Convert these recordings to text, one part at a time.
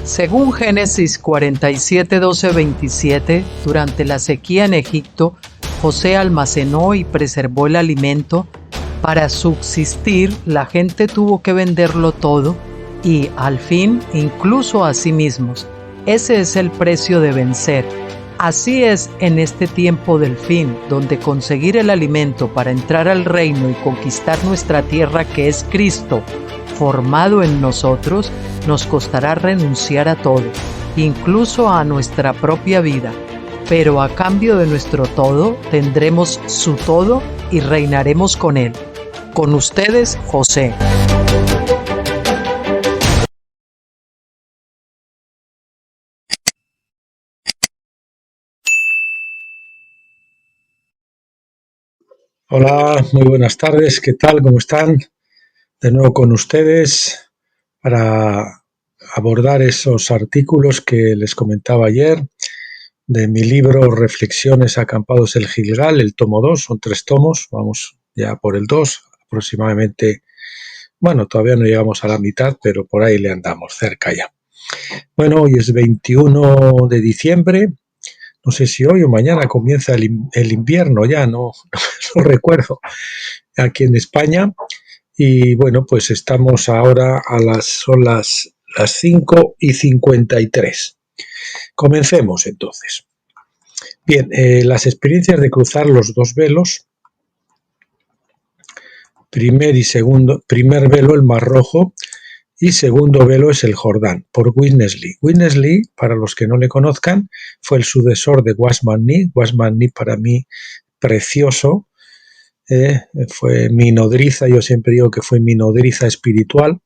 Según Génesis 47, 12, 27, durante la sequía en Egipto, José almacenó y preservó el alimento. Para subsistir, la gente tuvo que venderlo todo y, al fin, incluso a sí mismos. Ese es el precio de vencer. Así es en este tiempo del fin, donde conseguir el alimento para entrar al reino y conquistar nuestra tierra, que es Cristo, formado en nosotros, nos costará renunciar a todo, incluso a nuestra propia vida. Pero a cambio de nuestro todo, tendremos su todo y reinaremos con él. Con ustedes, José. Hola, muy buenas tardes, ¿qué tal? ¿Cómo están? De nuevo con ustedes para abordar esos artículos que les comentaba ayer de mi libro Reflexiones acampados el Gilgal, el tomo 2, son 3 tomos, vamos ya por el 2, aproximadamente, bueno, todavía no llegamos a la mitad, pero por ahí le andamos, cerca ya. Bueno, hoy es 21 de diciembre, no sé si hoy o mañana comienza el invierno ya, no recuerdo, aquí en España. Y bueno, pues estamos ahora son las 5:53. Comencemos entonces. Bien, las experiencias de cruzar los dos velos, primer velo el Mar Rojo y segundo velo es el Jordán, por Witness Lee. Witness Lee, para los que no le conozcan, fue el sucesor de Wasman Nee. Wasman Nee para mí precioso, fue mi nodriza, yo siempre digo que fue mi nodriza espiritual.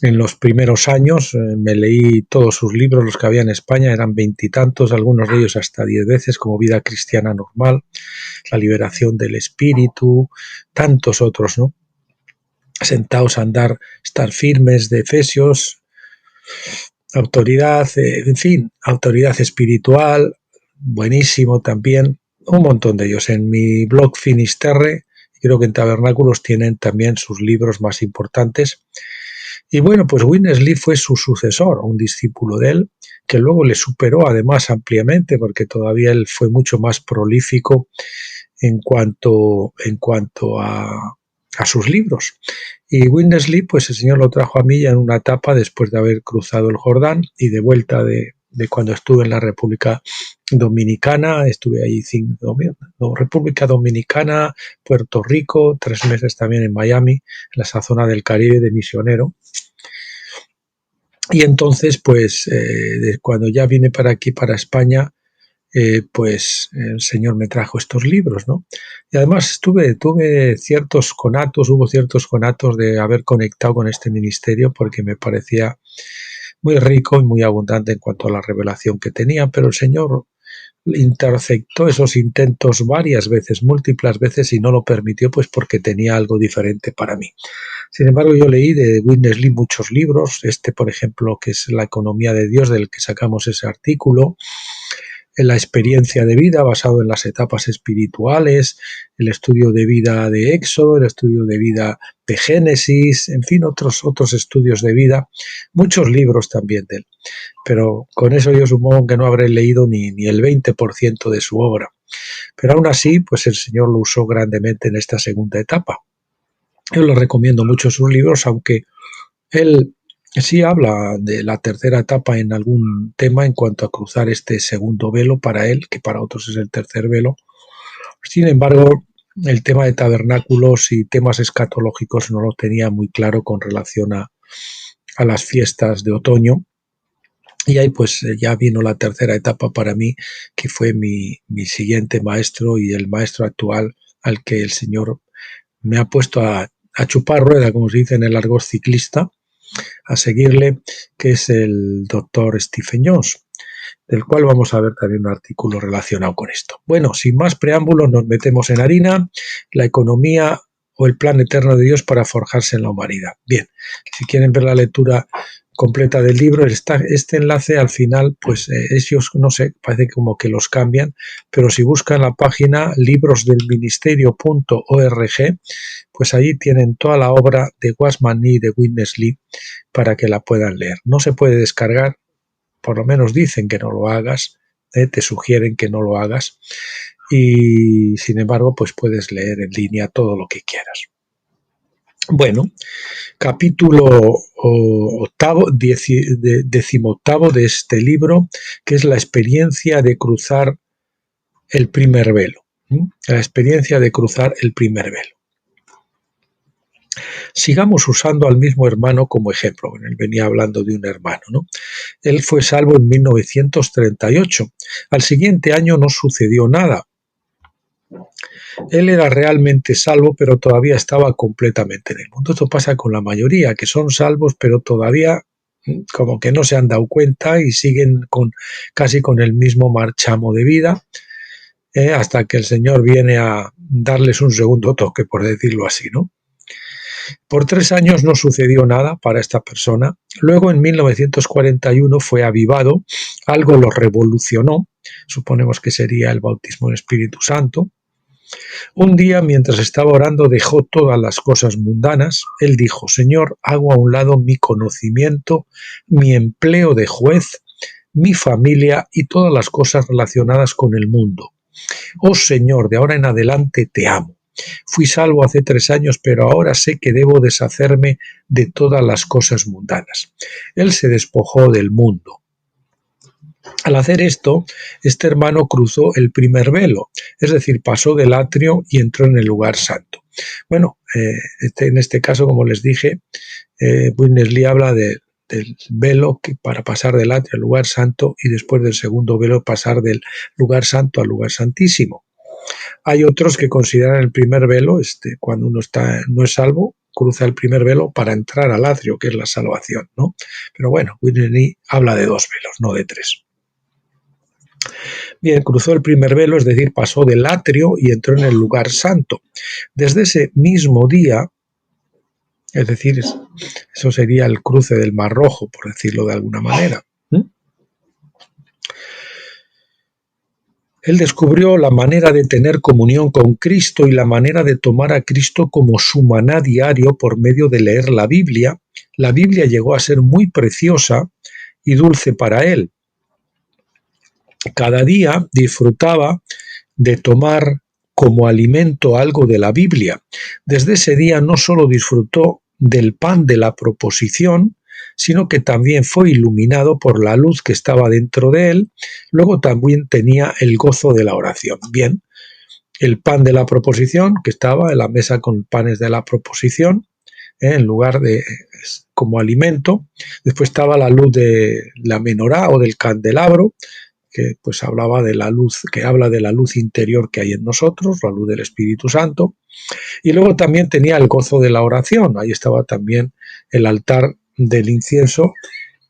En los primeros años me leí todos sus libros, los que había en España, eran 20 y tantos, algunos de ellos hasta 10 veces, como Vida Cristiana Normal, La Liberación del Espíritu, tantos otros, ¿no? Sentaos a andar, estar firmes, de Efesios, autoridad, en fin, autoridad espiritual, buenísimo también, un montón de ellos. En mi blog Finisterre, creo que en Tabernáculos tienen también sus libros más importantes. Y bueno, pues Witness Lee fue su sucesor, un discípulo de él, que luego le superó además ampliamente, porque todavía él fue mucho más prolífico en cuanto a sus libros. Y Witness Lee, pues el Señor lo trajo a mí ya en una etapa después de haber cruzado el Jordán y de vuelta de cuando estuve en la República Dominicana, estuve ahí República Dominicana, Puerto Rico, 3 meses también en Miami, en esa zona del Caribe de misionero. Y entonces, pues, cuando ya vine para aquí, para España, pues el Señor me trajo estos libros, ¿no? Y además hubo ciertos conatos de haber conectado con este ministerio porque me parecía muy rico y muy abundante en cuanto a la revelación que tenía, pero el Señor interceptó esos intentos varias veces, múltiples veces, y no lo permitió, pues porque tenía algo diferente para mí. Sin embargo, yo leí de Witness Lee muchos libros, por ejemplo, que es La economía de Dios, del que sacamos ese artículo, en la experiencia de vida basado en las etapas espirituales, el estudio de vida de Éxodo, el estudio de vida de Génesis, en fin, otros estudios de vida, muchos libros también de él. Pero con eso yo supongo que no habré leído ni el 20% de su obra. Pero aún así, pues el Señor lo usó grandemente en esta segunda etapa. Yo le recomiendo mucho sus libros, aunque él sí habla de la tercera etapa en algún tema en cuanto a cruzar este segundo velo para él, que para otros es el tercer velo. Sin embargo, el tema de tabernáculos y temas escatológicos no lo tenía muy claro con relación a las fiestas de otoño. Y ahí pues ya vino la tercera etapa para mí, que fue mi siguiente maestro y el maestro actual al que el Señor me ha puesto a chupar rueda, como se dice en el argot ciclista, a seguirle, que es el doctor Stephen Jones, del cual vamos a ver también un artículo relacionado con esto. Bueno, sin más preámbulos, nos metemos en harina, la economía o el plan eterno de Dios para forjarse en la humanidad. Bien, si quieren ver la lectura completa del libro. Este enlace al final, pues ellos, no sé, parece como que los cambian, pero si buscan la página librosdelministerio.org, pues ahí tienen toda la obra de Watchman Nee y de Witness Lee para que la puedan leer. No se puede descargar, por lo menos dicen que no lo hagas, te sugieren que no lo hagas, y sin embargo, pues puedes leer en línea todo lo que quieras. Bueno, capítulo decimoctavo de este libro, que es la experiencia de cruzar el primer velo. La experiencia de cruzar el primer velo. Sigamos usando al mismo hermano como ejemplo. Él venía hablando de un hermano, ¿no? Él fue salvo en 1938. Al siguiente año no sucedió nada. Él era realmente salvo, pero todavía estaba completamente en el mundo. Esto pasa con la mayoría, que son salvos, pero todavía como que no se han dado cuenta y siguen casi con el mismo marchamo de vida, hasta que el Señor viene a darles un segundo toque, por decirlo así, ¿no? Por 3 años no sucedió nada para esta persona. Luego, en 1941, fue avivado. Algo lo revolucionó. Suponemos que sería el bautismo en Espíritu Santo. Un día, mientras estaba orando, dejó todas las cosas mundanas. Él dijo: Señor, hago a un lado mi conocimiento, mi empleo de juez, mi familia y todas las cosas relacionadas con el mundo. Oh Señor, de ahora en adelante te amo. Fui salvo hace 3 años, pero ahora sé que debo deshacerme de todas las cosas mundanas. Él se despojó del mundo. Al hacer esto, este hermano cruzó el primer velo, es decir, pasó del atrio y entró en el lugar santo. Bueno, en este caso, como les dije, Witness Lee habla del velo que para pasar del atrio al lugar santo, y después del segundo velo pasar del lugar santo al lugar santísimo. Hay otros que consideran el primer velo, cuando uno no es salvo, cruza el primer velo para entrar al atrio, que es la salvación, ¿no? Pero bueno, Witness Lee habla de 2 velos, no de 3. Bien, cruzó el primer velo, es decir, pasó del atrio y entró en el lugar santo. Desde ese mismo día, es decir, eso sería el cruce del Mar Rojo, por decirlo de alguna manera. Él descubrió la manera de tener comunión con Cristo y la manera de tomar a Cristo como su maná diario por medio de leer la Biblia. La Biblia llegó a ser muy preciosa y dulce para él. Cada día disfrutaba de tomar como alimento algo de la Biblia. Desde ese día no solo disfrutó del pan de la proposición, sino que también fue iluminado por la luz que estaba dentro de él. Luego también tenía el gozo de la oración. Bien, el pan de la proposición, que estaba en la mesa con panes de la proposición, en lugar de como alimento. Después estaba la luz de la menorá o del candelabro, que pues hablaba de la luz, que habla de la luz interior que hay en nosotros, la luz del Espíritu Santo. Y luego también tenía el gozo de la oración. Ahí estaba también el altar del incienso,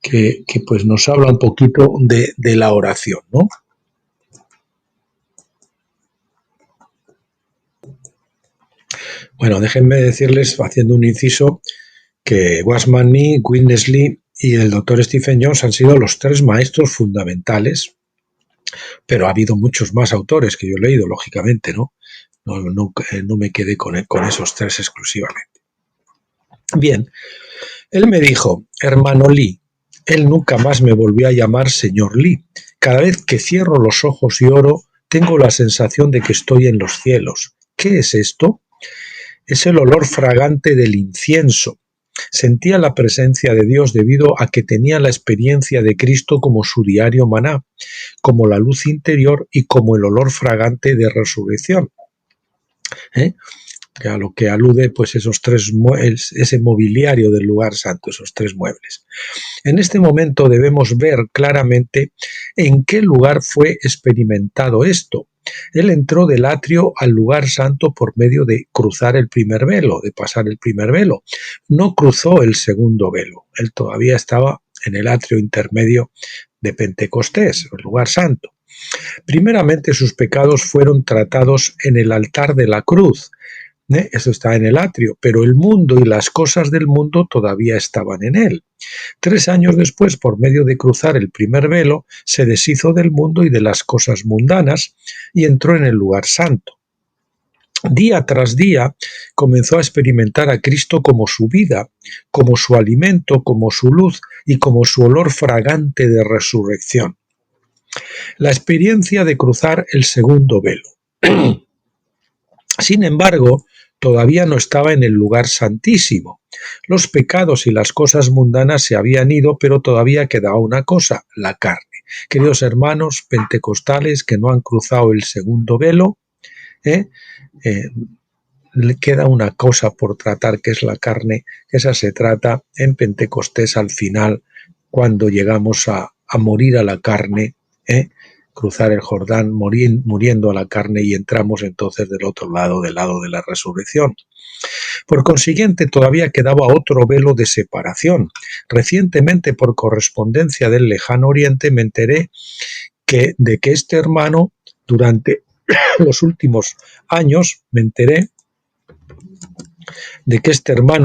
que pues nos habla un poquito de la oración, ¿no? Bueno, déjenme decirles, haciendo un inciso, que Watchman Nee, Witness Lee y el Dr. Stephen Jones han sido los 3 maestros fundamentales, pero ha habido muchos más autores que yo he leído, lógicamente, ¿no? No me quedé con esos 3 exclusivamente. Bien, él me dijo: hermano Lee. Él nunca más me volvió a llamar señor Lee. Cada vez que cierro los ojos y oro, tengo la sensación de que estoy en los cielos. ¿Qué es esto? Es el olor fragante del incienso. Sentía la presencia de Dios debido a que tenía la experiencia de Cristo como su diario maná, como la luz interior y como el olor fragante de resurrección. A lo que alude pues ese mobiliario del lugar santo, esos 3 muebles. En este momento debemos ver claramente en qué lugar fue experimentado esto. Él entró del atrio al lugar santo por medio de cruzar el primer velo, de pasar el primer velo. No cruzó el segundo velo. Él todavía estaba en el atrio intermedio de Pentecostés, el lugar santo. Primeramente sus pecados fueron tratados en el altar de la cruz. Eso está en el atrio, pero el mundo y las cosas del mundo todavía estaban en él. 3 años después, por medio de cruzar el primer velo, se deshizo del mundo y de las cosas mundanas y entró en el lugar santo. Día tras día comenzó a experimentar a Cristo como su vida, como su alimento, como su luz y como su olor fragante de resurrección. La experiencia de cruzar el segundo velo. Sin embargo, todavía no estaba en el lugar santísimo. Los pecados y las cosas mundanas se habían ido, pero todavía quedaba una cosa, la carne. Queridos hermanos pentecostales que no han cruzado el segundo velo, le queda una cosa por tratar, que es la carne. Esa se trata en Pentecostés al final, cuando llegamos a morir a la carne, cruzar el Jordán muriendo a la carne, y entramos entonces del otro lado, del lado de la resurrección. Por consiguiente, todavía quedaba otro velo de separación. Recientemente, por correspondencia del lejano oriente, me enteré de que este hermano, durante los últimos años,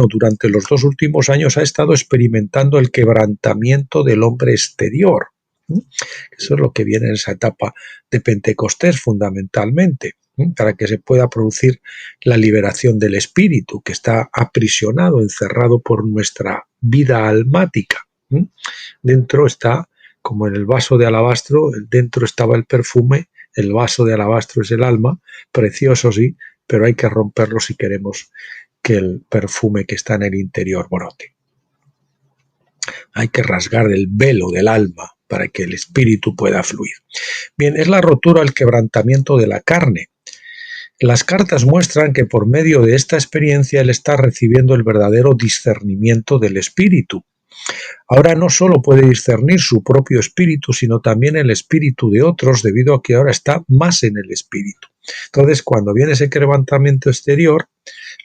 durante los 2 últimos años ha estado experimentando el quebrantamiento del hombre exterior. Eso es lo que viene en esa etapa de Pentecostés fundamentalmente, para que se pueda producir la liberación del espíritu, que está aprisionado, encerrado por nuestra vida almática. Dentro está, como en el vaso de alabastro, dentro estaba el perfume, el vaso de alabastro es el alma, precioso sí, pero hay que romperlo si queremos que el perfume que está en el interior brote. Hay que rasgar el velo del alma para que el espíritu pueda fluir. Bien, es la rotura, el quebrantamiento de la carne. Las cartas muestran que por medio de esta experiencia él está recibiendo el verdadero discernimiento del espíritu. Ahora no solo puede discernir su propio espíritu, sino también el espíritu de otros, debido a que ahora está más en el espíritu. Entonces, cuando viene ese quebrantamiento exterior,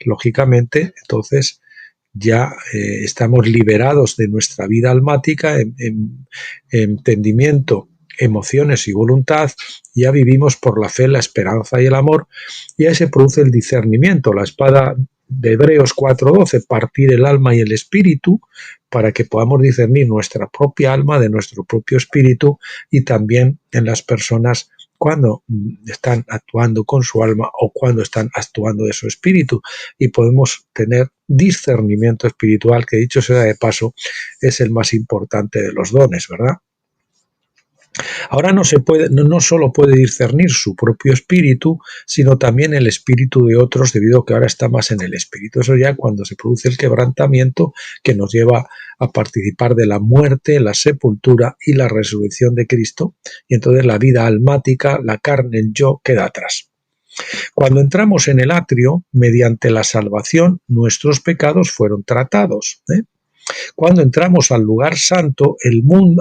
lógicamente, entonces ya estamos liberados de nuestra vida almática, en entendimiento, emociones y voluntad. Ya vivimos por la fe, la esperanza y el amor, y ahí se produce el discernimiento. La espada de Hebreos 4:12, partir el alma y el espíritu, para que podamos discernir nuestra propia alma de nuestro propio espíritu, y también en las personas cuando están actuando con su alma o cuando están actuando de su espíritu, y podemos tener discernimiento espiritual, que dicho sea de paso es el más importante de los dones, ¿verdad? Ahora no solo puede discernir su propio espíritu, sino también el espíritu de otros, debido a que ahora está más en el espíritu. Eso ya cuando se produce el quebrantamiento, que nos lleva a participar de la muerte, la sepultura y la resurrección de Cristo, y entonces la vida almática, la carne, el yo, queda atrás. Cuando entramos en el atrio, mediante la salvación, nuestros pecados fueron tratados. Cuando entramos al lugar santo,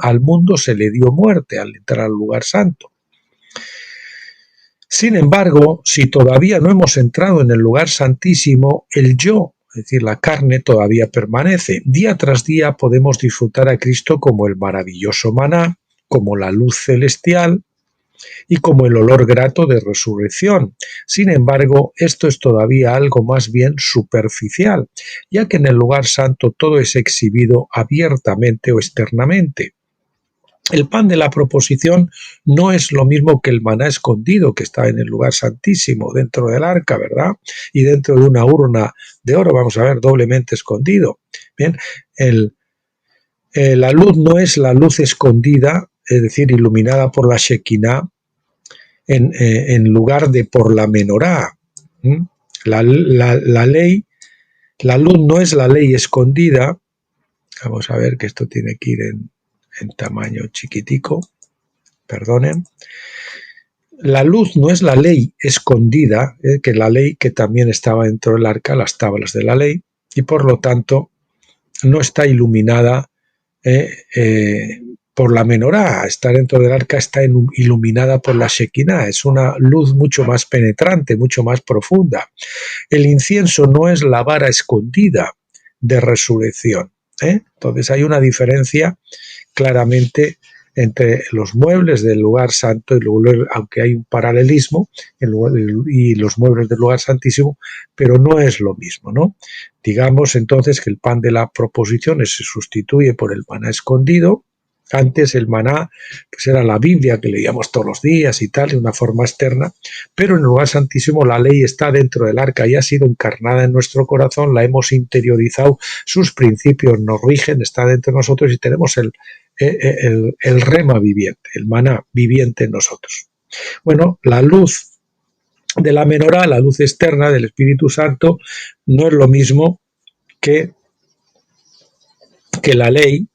al mundo se le dio muerte al entrar al lugar santo. Sin embargo, si todavía no hemos entrado en el lugar santísimo, el yo, es decir, la carne, todavía permanece. Día tras día podemos disfrutar a Cristo como el maravilloso maná, como la luz celestial y como el olor grato de resurrección. Sin embargo, esto es todavía algo más bien superficial, ya que en el lugar santo todo es exhibido abiertamente o externamente. El pan de la proposición no es lo mismo que el maná escondido, que está en el lugar santísimo, dentro del arca, ¿verdad? Y dentro de una urna de oro, vamos a ver, doblemente escondido. Bien, la luz no es la luz escondida, es decir, iluminada por la Shekinah, en lugar de por la menorá. La luz no es la ley escondida. Vamos a ver que esto tiene que ir en tamaño chiquitico. Perdonen. La luz no es la ley escondida, que la ley que también estaba dentro del arca, las tablas de la ley, y por lo tanto no está iluminada por la menorá. Estar dentro del arca está iluminada por la Shekinah. Es una luz mucho más penetrante, mucho más profunda. El incienso no es la vara escondida de resurrección. Entonces hay una diferencia claramente entre los muebles del lugar santo, aunque hay un paralelismo, y los muebles del lugar santísimo, pero no es lo mismo, ¿no? Digamos entonces que el pan de la proposición se sustituye por el maná escondido. Antes el maná pues era la Biblia que leíamos todos los días y tal, de una forma externa, pero en el lugar santísimo la ley está dentro del arca y ha sido encarnada en nuestro corazón, la hemos interiorizado, sus principios nos rigen, está dentro de nosotros y tenemos el rema viviente, el maná viviente en nosotros. Bueno, la luz de la menorá, la luz externa del Espíritu Santo, no es lo mismo que la ley,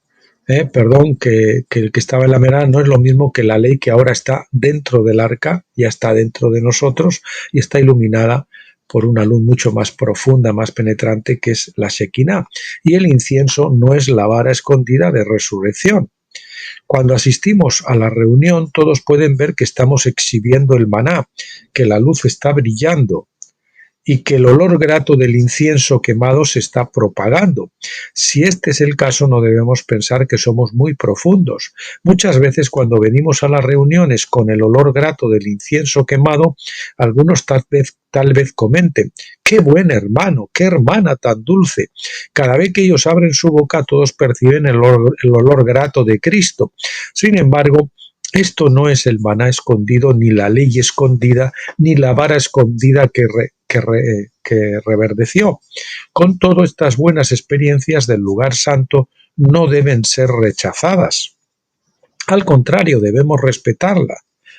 que el que estaba en la menorá no es lo mismo que la ley que ahora está dentro del arca, ya está dentro de nosotros y está iluminada por una luz mucho más profunda, más penetrante, que es la Shekinah. Y el incienso no es la vara escondida de resurrección. Cuando asistimos a la reunión, todos pueden ver que estamos exhibiendo el maná, que la luz está brillando y que el olor grato del incienso quemado se está propagando. Si este es el caso, no debemos pensar que somos muy profundos. Muchas veces cuando venimos a las reuniones con el olor grato del incienso quemado, algunos tal vez comenten: ¡qué buen hermano, qué hermana tan dulce! Cada vez que ellos abren su boca, todos perciben el olor grato de Cristo. Sin embargo, esto no es el maná escondido, ni la ley escondida, ni la vara escondida que reverdeció. Con todo, estas buenas experiencias del lugar santo no deben ser rechazadas. Al contrario, debemos respetarla.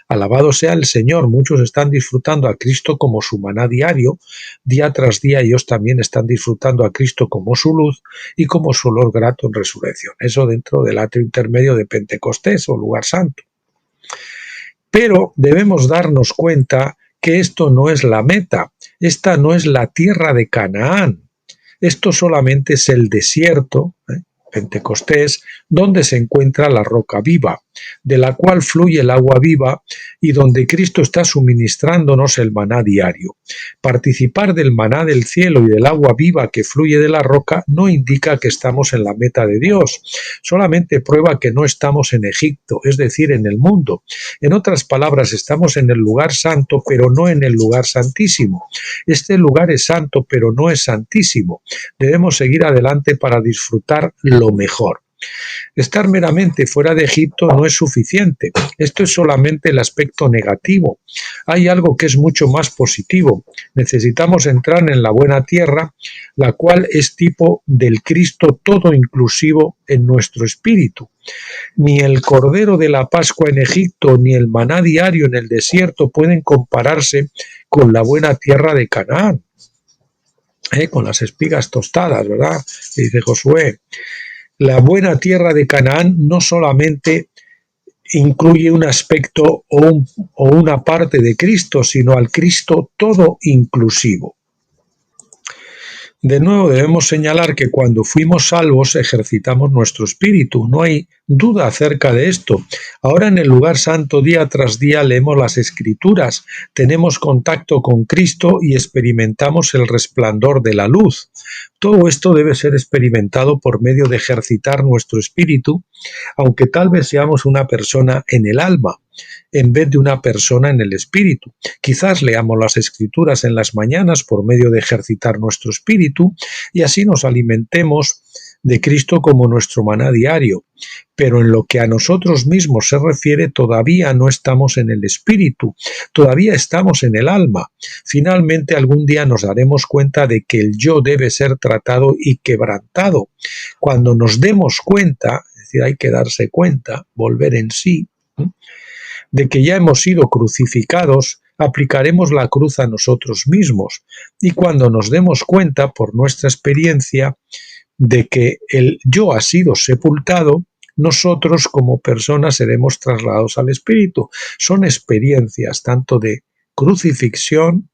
Alabado sea el Señor, muchos están disfrutando a Cristo como su maná diario, día tras día ellos también están disfrutando a Cristo como su luz y como su olor grato en resurrección. Eso dentro del atrio intermedio de Pentecostés o lugar santo. Pero debemos darnos cuenta que esto no es la meta, esta no es la tierra de Canaán, esto solamente es el desierto, Pentecostés, donde se encuentra la roca viva, de la cual fluye el agua viva y donde Cristo está suministrándonos el maná diario. Participar del maná del cielo y del agua viva que fluye de la roca no indica que estamos en la meta de Dios, solamente prueba que no estamos en Egipto, es decir, en el mundo. En otras palabras, estamos en el lugar santo, pero no en el lugar santísimo. Este lugar es santo, pero no es santísimo. Debemos seguir adelante para disfrutar lo mejor. Estar meramente fuera de Egipto no es suficiente. Esto es solamente el aspecto negativo. Hay algo que es mucho más positivo. Necesitamos entrar en la buena tierra, la cual es tipo del Cristo todo inclusivo en nuestro espíritu. Ni el Cordero de la Pascua en Egipto, ni el maná diario en el desierto pueden compararse con la buena tierra de Canaán. Con las espigas tostadas, ¿verdad? Dice Josué. La buena tierra de Canaán no solamente incluye un aspecto o una parte de Cristo, sino al Cristo todo inclusivo. De nuevo debemos señalar que cuando fuimos salvos ejercitamos nuestro espíritu, no hay duda acerca de esto. Ahora en el lugar santo día tras día leemos las Escrituras, tenemos contacto con Cristo y experimentamos el resplandor de la luz. Todo esto debe ser experimentado por medio de ejercitar nuestro espíritu, aunque tal vez seamos una persona en el alma, en vez de una persona en el espíritu. Quizás leamos las Escrituras en las mañanas por medio de ejercitar nuestro espíritu y así nos alimentemos de Cristo como nuestro maná diario. Pero en lo que a nosotros mismos se refiere, todavía no estamos en el espíritu, todavía estamos en el alma. Finalmente, algún día nos daremos cuenta de que el yo debe ser tratado y quebrantado. Cuando nos demos cuenta, es decir, hay que darse cuenta, volver en sí, de que ya hemos sido crucificados, aplicaremos la cruz a nosotros mismos. Y cuando nos demos cuenta, por nuestra experiencia, de que el yo ha sido sepultado, nosotros como personas seremos trasladados al Espíritu. Son experiencias tanto de crucifixión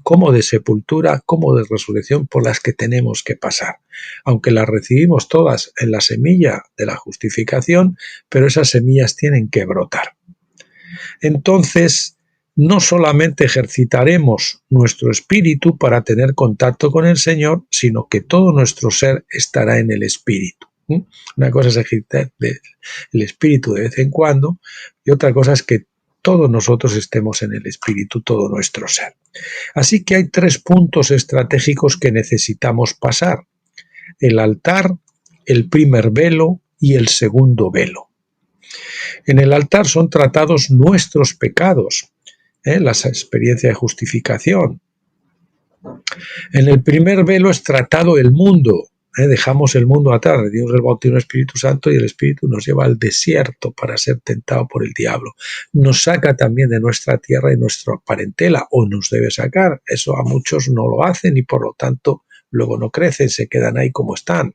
como de sepultura, como de resurrección por las que tenemos que pasar. Aunque las recibimos todas en la semilla de la justificación, pero esas semillas tienen que brotar. Entonces, no solamente ejercitaremos nuestro espíritu para tener contacto con el Señor, sino que todo nuestro ser estará en el Espíritu. ¿Mm? Una cosa es ejercitar el espíritu de vez en cuando y otra cosa es que todos nosotros estemos en el espíritu, todo nuestro ser. Así que hay 3 puntos estratégicos que necesitamos pasar: el altar, el primer velo y el segundo velo. En el altar son tratados nuestros pecados, la experiencia de justificación. En el primer velo es tratado el mundo. Dejamos el mundo atrás, recibimos el bautismo del Espíritu Santo y el Espíritu nos lleva al desierto para ser tentado por el diablo. Nos saca también de nuestra tierra y nuestra parentela, o nos debe sacar. Eso a muchos no lo hacen y por lo tanto luego no crecen, se quedan ahí como están.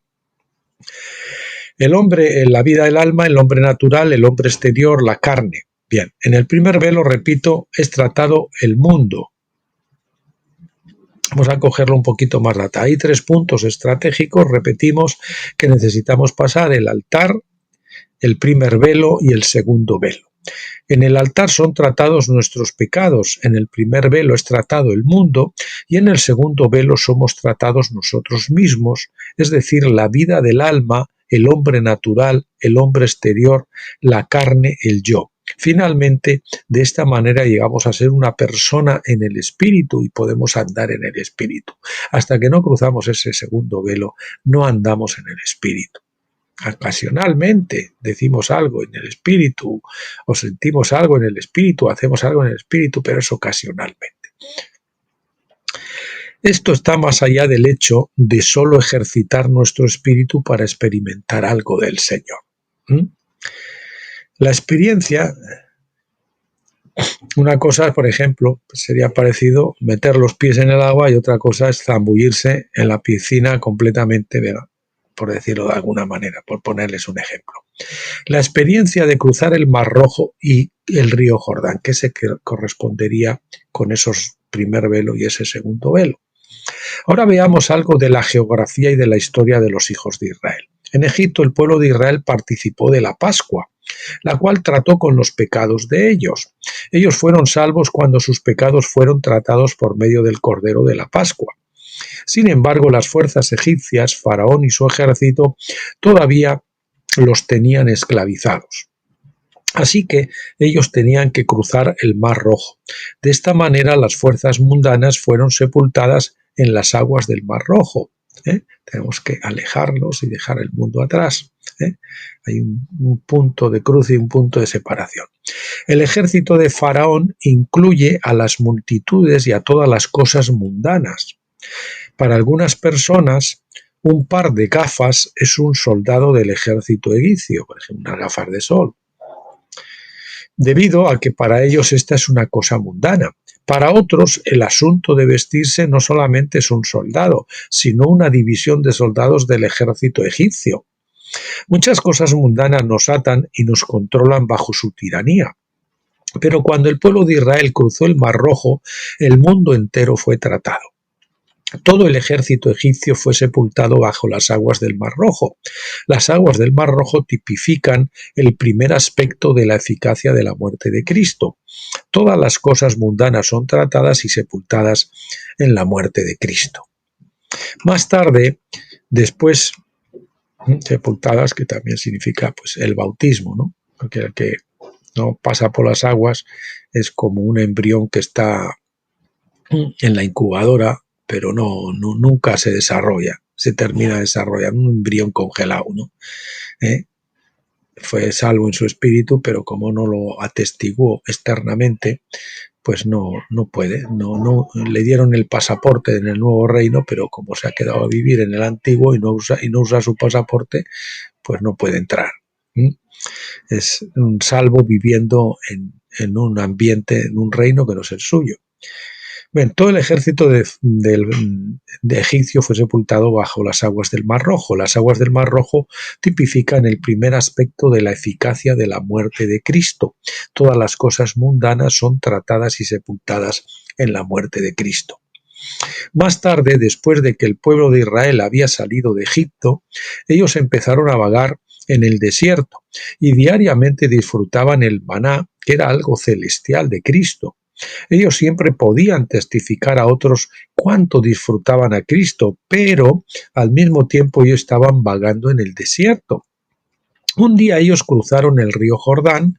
El hombre, la vida del alma, el hombre natural, el hombre exterior, la carne. Bien, en el primer velo, repito, es tratado el mundo. Vamos a cogerlo un poquito más data. Hay 3 puntos estratégicos, repetimos, que necesitamos pasar: el altar, el primer velo y el segundo velo. En el altar son tratados nuestros pecados, en el primer velo es tratado el mundo y en el segundo velo somos tratados nosotros mismos, es decir, la vida del alma, el hombre natural, el hombre exterior, la carne, el yo. Finalmente, de esta manera llegamos a ser una persona en el espíritu y podemos andar en el espíritu. Hasta que no cruzamos ese segundo velo, no andamos en el espíritu. Ocasionalmente decimos algo en el espíritu o sentimos algo en el espíritu, hacemos algo en el espíritu, pero es ocasionalmente. Esto está más allá del hecho de solo ejercitar nuestro espíritu para experimentar algo del Señor. La experiencia, una cosa, por ejemplo, sería parecido meter los pies en el agua y otra cosa es zambullirse en la piscina completamente, ¿verdad?, por decirlo de alguna manera, por ponerles un ejemplo. La experiencia de cruzar el Mar Rojo y el río Jordán, que se correspondería con esos primer velo y ese segundo velo. Ahora veamos algo de la geografía y de la historia de los hijos de Israel. En Egipto el pueblo de Israel participó de la Pascua, la cual trató con los pecados de ellos. Ellos fueron salvos cuando sus pecados fueron tratados por medio del Cordero de la Pascua. Sin embargo, las fuerzas egipcias, Faraón y su ejército, todavía los tenían esclavizados. Así que ellos tenían que cruzar el Mar Rojo. De esta manera, las fuerzas mundanas fueron sepultadas en las aguas del Mar Rojo. Tenemos que alejarnos y dejar el mundo atrás. Hay un punto de cruce y un punto de separación. El ejército de Faraón incluye a las multitudes y a todas las cosas mundanas. Para algunas personas, un par de gafas es un soldado del ejército egipcio, por ejemplo, unas gafas de sol, debido a que para ellos esta es una cosa mundana. Para otros, el asunto de vestirse no solamente es un soldado, sino una división de soldados del ejército egipcio. Muchas cosas mundanas nos atan y nos controlan bajo su tiranía. Pero cuando el pueblo de Israel cruzó el Mar Rojo, el mundo entero fue tratado. Todo el ejército egipcio fue sepultado bajo las aguas del Mar Rojo. Las aguas del Mar Rojo tipifican el primer aspecto de la eficacia de la muerte de Cristo. Todas las cosas mundanas son tratadas y sepultadas en la muerte de Cristo. Más tarde, después, sepultadas, que también significa pues el bautismo, ¿no? Porque el que no pasa por las aguas es como un embrión que está en la incubadora, pero nunca se desarrolla, se termina de desarrollar, un embrión congelado, ¿no? Fue salvo en su espíritu, pero como no lo atestiguó externamente, pues no puede, no le dieron el pasaporte en el nuevo reino, pero como se ha quedado a vivir en el antiguo y no usa su pasaporte, pues no puede entrar. Es un salvo viviendo en un ambiente, en un reino que no es el suyo. Bien, todo el ejército de egipcio fue sepultado bajo las aguas del Mar Rojo. Las aguas del Mar Rojo tipifican el primer aspecto de la eficacia de la muerte de Cristo. Todas las cosas mundanas son tratadas y sepultadas en la muerte de Cristo. Más tarde, después de que el pueblo de Israel había salido de Egipto, ellos empezaron a vagar en el desierto y diariamente disfrutaban el maná, que era algo celestial de Cristo. Ellos siempre podían testificar a otros cuánto disfrutaban a Cristo, pero al mismo tiempo ellos estaban vagando en el desierto. Un día ellos cruzaron el río Jordán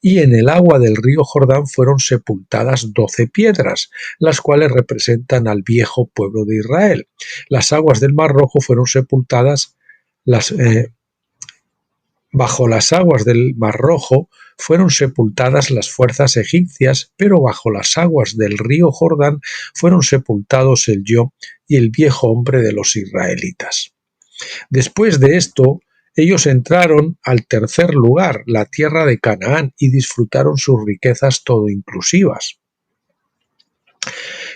y en el agua del río Jordán fueron sepultadas 12 piedras, las cuales representan al viejo pueblo de Israel. Las aguas del Mar Rojo fueron sepultadas, bajo las aguas del Mar Rojo fueron sepultadas las fuerzas egipcias, pero bajo las aguas del río Jordán fueron sepultados el yo y el viejo hombre de los israelitas. Después de esto, ellos entraron al tercer lugar, la tierra de Canaán, y disfrutaron sus riquezas todo inclusivas.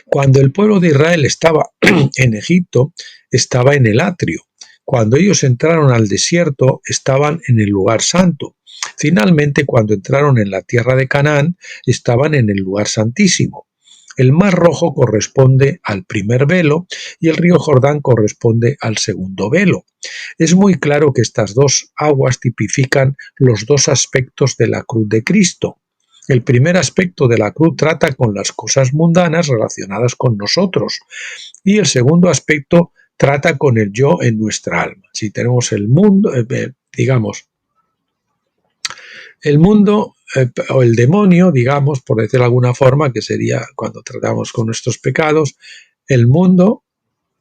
Cuando el pueblo de Israel estaba en Egipto, estaba en el atrio. Cuando ellos entraron al desierto, estaban en el lugar santo. Finalmente, cuando entraron en la tierra de Canaán, estaban en el lugar santísimo. El Mar Rojo corresponde al primer velo y el río Jordán corresponde al segundo velo. Es muy claro que estas dos aguas tipifican los dos aspectos de la cruz de Cristo. El primer aspecto de la cruz trata con las cosas mundanas relacionadas con nosotros y el segundo aspecto trata con el yo en nuestra alma. Si tenemos el mundo, el mundo o el demonio, digamos, por decirlo de alguna forma, que sería cuando tratamos con nuestros pecados, el mundo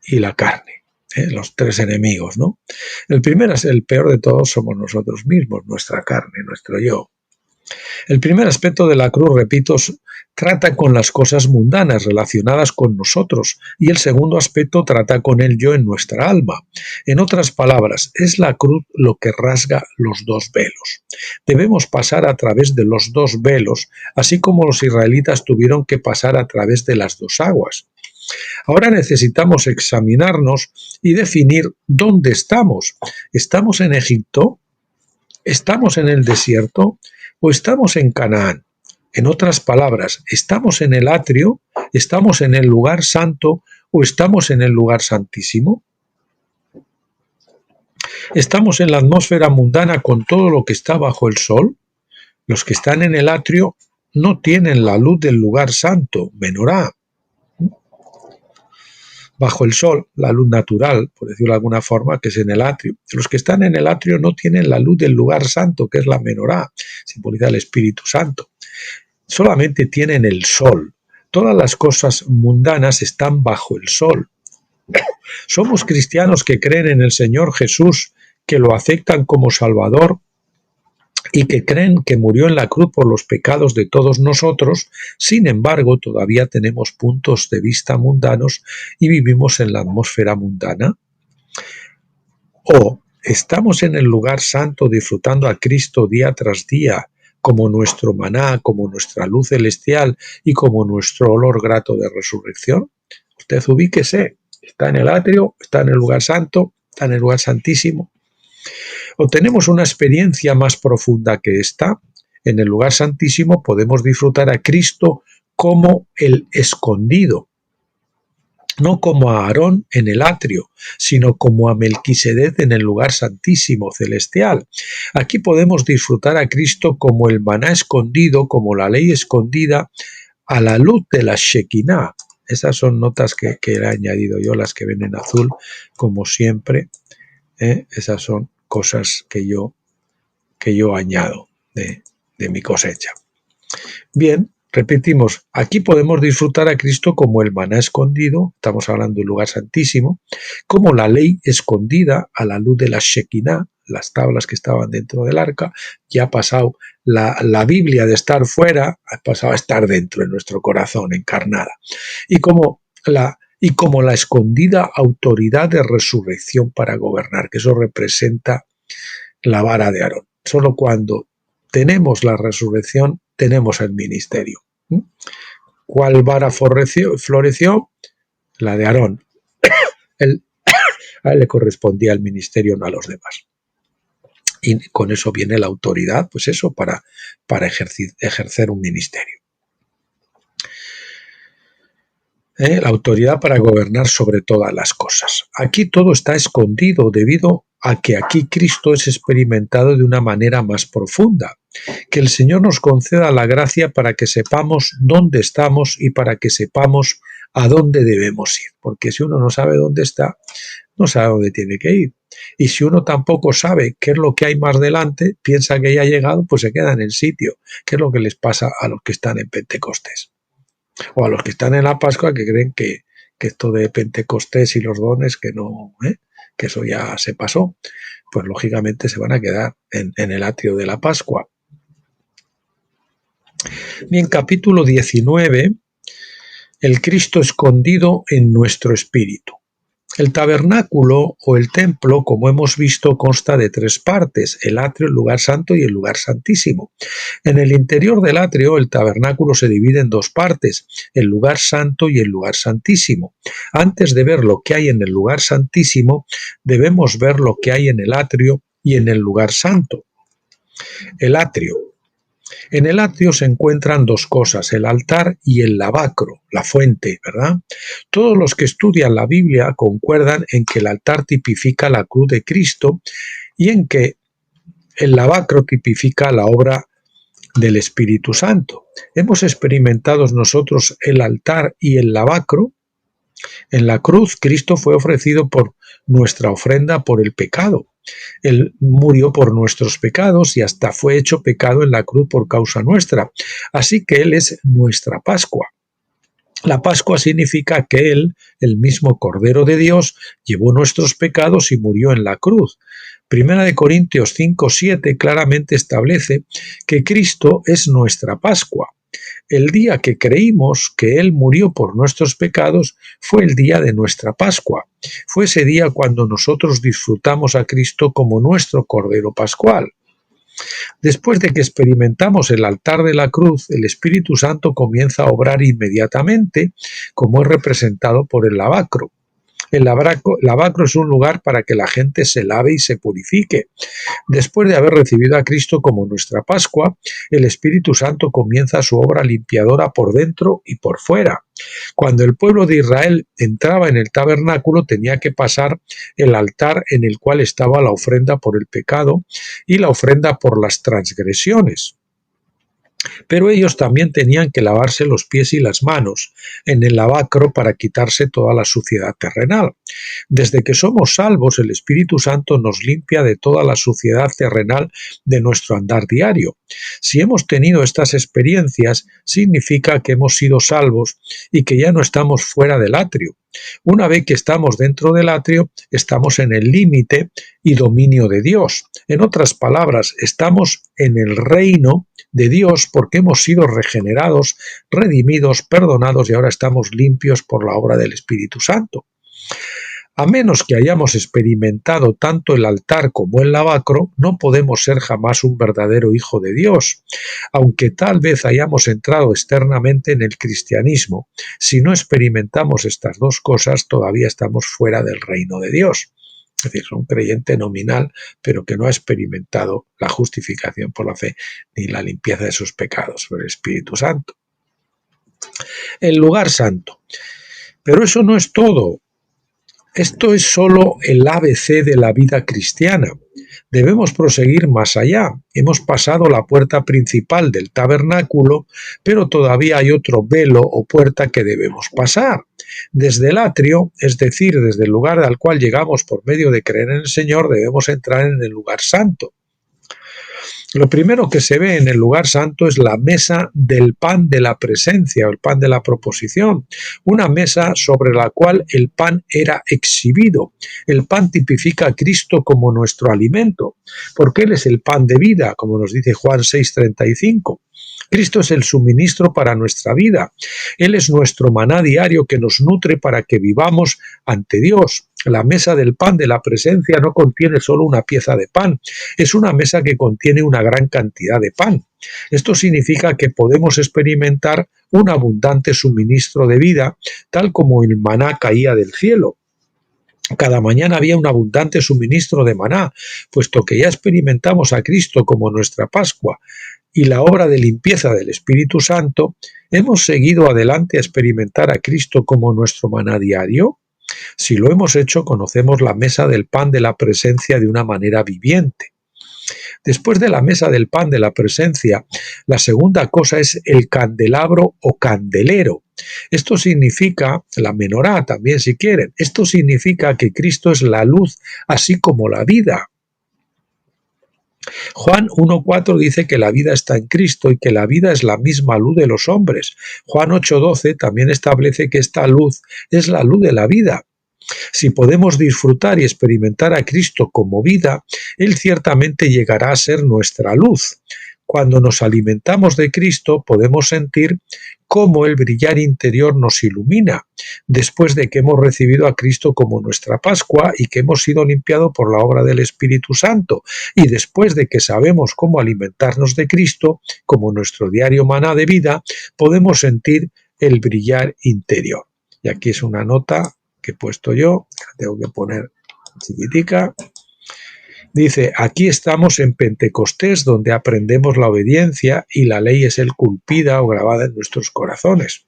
y la carne, los tres enemigos, ¿no? El primero, el peor de todos, somos nosotros mismos, nuestra carne, nuestro yo. El primer aspecto de la cruz, repito, trata con las cosas mundanas relacionadas con nosotros y el segundo aspecto trata con el yo en nuestra alma. En otras palabras, es la cruz lo que rasga los dos velos. Debemos pasar a través de los dos velos, así como los israelitas tuvieron que pasar a través de las dos aguas. Ahora necesitamos examinarnos y definir dónde estamos. ¿Estamos en Egipto? ¿Estamos en el desierto? ¿O estamos en Canaán? En otras palabras, ¿estamos en el atrio? ¿Estamos en el lugar santo? ¿O estamos en el lugar santísimo? ¿Estamos en la atmósfera mundana con todo lo que está bajo el sol? Los que están en el atrio no tienen la luz del lugar santo, menorá. Bajo el sol, la luz natural, por decirlo de alguna forma, que es en el atrio. Los que están en el atrio no tienen la luz del lugar santo, que es la menorá, simboliza el Espíritu Santo. Solamente tienen el sol. Todas las cosas mundanas están bajo el sol. Somos cristianos que creen en el Señor Jesús, que lo aceptan como Salvador y que creen que murió en la cruz por los pecados de todos nosotros. Sin embargo, todavía tenemos puntos de vista mundanos y vivimos en la atmósfera mundana. O estamos en el lugar santo disfrutando a Cristo día tras día, como nuestro maná, como nuestra luz celestial y como nuestro olor grato de resurrección. Usted ubíquese, está en el atrio, está en el lugar santo, está en el lugar santísimo. O tenemos una experiencia más profunda que esta. En el lugar santísimo podemos disfrutar a Cristo como el escondido, no como a Aarón en el atrio, sino como a Melquisedec en el lugar santísimo celestial. Aquí podemos disfrutar a Cristo como el maná escondido, como la ley escondida, a la luz de la Shekinah. Esas son notas que he añadido yo, las que ven en azul, como siempre. Esas son cosas que yo añado de mi cosecha. Bien, repetimos, aquí podemos disfrutar a Cristo como el maná escondido, estamos hablando del lugar santísimo, como la ley escondida a la luz de la Shekinah, las tablas que estaban dentro del arca, ya ha pasado la Biblia de estar fuera, ha pasado a estar dentro en nuestro corazón, encarnada. Y como la escondida autoridad de resurrección para gobernar, que eso representa la vara de Aarón. Solo cuando tenemos la resurrección, tenemos el ministerio. ¿Cuál vara floreció? La de Aarón. A él le correspondía el ministerio, no a los demás. Y con eso viene la autoridad, pues eso, para ejercer un ministerio. La autoridad para gobernar sobre todas las cosas. Aquí todo está escondido debido a que aquí Cristo es experimentado de una manera más profunda. Que el Señor nos conceda la gracia para que sepamos dónde estamos y para que sepamos a dónde debemos ir. Porque si uno no sabe dónde está, no sabe dónde tiene que ir. Y si uno tampoco sabe qué es lo que hay más delante, piensa que ya ha llegado, pues se queda en el sitio. ¿Qué es lo que les pasa a los que están en Pentecostés? O a los que están en la Pascua, que creen que esto de Pentecostés y los dones, que no, que eso ya se pasó, pues lógicamente se van a quedar en el atrio de la Pascua. Bien, capítulo 19, el Cristo escondido en nuestro espíritu. El tabernáculo o el templo, como hemos visto, consta de tres partes: el atrio, el lugar santo y el lugar santísimo. En el interior del atrio, el tabernáculo se divide en dos partes: el lugar santo y el lugar santísimo. Antes de ver lo que hay en el lugar santísimo, debemos ver lo que hay en el atrio y en el lugar santo. El atrio. En el atrio se encuentran dos cosas: el altar y el lavacro, la fuente, ¿verdad? Todos los que estudian la Biblia concuerdan en que el altar tipifica la cruz de Cristo y en que el lavacro tipifica la obra del Espíritu Santo. ¿Hemos experimentado nosotros el altar y el lavacro? En la cruz, Cristo fue ofrecido por nuestra ofrenda por el pecado. Él murió por nuestros pecados y hasta fue hecho pecado en la cruz por causa nuestra. Así que Él es nuestra Pascua. La Pascua significa que Él, el mismo Cordero de Dios, llevó nuestros pecados y murió en la cruz. Primera de Corintios 5:7 claramente establece que Cristo es nuestra Pascua. El día que creímos que Él murió por nuestros pecados fue el día de nuestra Pascua. Fue ese día cuando nosotros disfrutamos a Cristo como nuestro Cordero Pascual. Después de que experimentamos el altar de la cruz, el Espíritu Santo comienza a obrar inmediatamente, como es representado por el lavacro. El lavacro es un lugar para que la gente se lave y se purifique. Después de haber recibido a Cristo como nuestra Pascua, el Espíritu Santo comienza su obra limpiadora por dentro y por fuera. Cuando el pueblo de Israel entraba en el tabernáculo, tenía que pasar el altar en el cual estaba la ofrenda por el pecado y la ofrenda por las transgresiones. Pero ellos también tenían que lavarse los pies y las manos en el lavacro para quitarse toda la suciedad terrenal. Desde que somos salvos, el Espíritu Santo nos limpia de toda la suciedad terrenal de nuestro andar diario. Si hemos tenido estas experiencias, significa que hemos sido salvos y que ya no estamos fuera del atrio. Una vez que estamos dentro del atrio, estamos en el límite y dominio de Dios. En otras palabras, estamos en el reino de Dios porque hemos sido regenerados, redimidos, perdonados y ahora estamos limpios por la obra del Espíritu Santo. A menos que hayamos experimentado tanto el altar como el lavacro, no podemos ser jamás un verdadero hijo de Dios. Aunque tal vez hayamos entrado externamente en el cristianismo, si no experimentamos estas dos cosas, todavía estamos fuera del reino de Dios. Es decir, es un creyente nominal, pero que no ha experimentado la justificación por la fe ni la limpieza de sus pecados por el Espíritu Santo. El lugar santo. Pero eso no es todo. Esto es solo el ABC de la vida cristiana. Debemos proseguir más allá. Hemos pasado la puerta principal del tabernáculo, pero todavía hay otro velo o puerta que debemos pasar. Desde el atrio, es decir, desde el lugar al cual llegamos por medio de creer en el Señor, debemos entrar en el lugar santo. Lo primero que se ve en el lugar santo es la mesa del pan de la presencia, o el pan de la proposición, una mesa sobre la cual el pan era exhibido. El pan tipifica a Cristo como nuestro alimento, porque Él es el pan de vida, como nos dice Juan 6:35. Cristo es el suministro para nuestra vida. Él es nuestro maná diario que nos nutre para que vivamos ante Dios. La mesa del pan de la presencia no contiene solo una pieza de pan, es una mesa que contiene una gran cantidad de pan. Esto significa que podemos experimentar un abundante suministro de vida, tal como el maná caía del cielo. Cada mañana había un abundante suministro de maná, puesto que ya experimentamos a Cristo como nuestra Pascua y la obra de limpieza del Espíritu Santo. ¿Hemos seguido adelante a experimentar a Cristo como nuestro maná diario? Si lo hemos hecho, conocemos la mesa del pan de la presencia de una manera viviente. Después de la mesa del pan de la presencia, la segunda cosa es el candelabro o candelero. Esto significa, la menorá también si quieren, esto significa que Cristo es la luz, así como la vida. Juan 1.4 dice que la vida está en Cristo y que la vida es la misma luz de los hombres. Juan 8.12 también establece que esta luz es la luz de la vida. Si podemos disfrutar y experimentar a Cristo como vida, Él ciertamente llegará a ser nuestra luz. Cuando nos alimentamos de Cristo, podemos sentir cómo el brillar interior nos ilumina, después de que hemos recibido a Cristo como nuestra Pascua y que hemos sido limpiados por la obra del Espíritu Santo, y después de que sabemos cómo alimentarnos de Cristo como nuestro diario maná de vida, podemos sentir el brillar interior. Y aquí es una nota que he puesto yo, la tengo que poner chiquitica. Dice, aquí estamos en Pentecostés, donde aprendemos la obediencia y la ley es esculpida o grabada en nuestros corazones.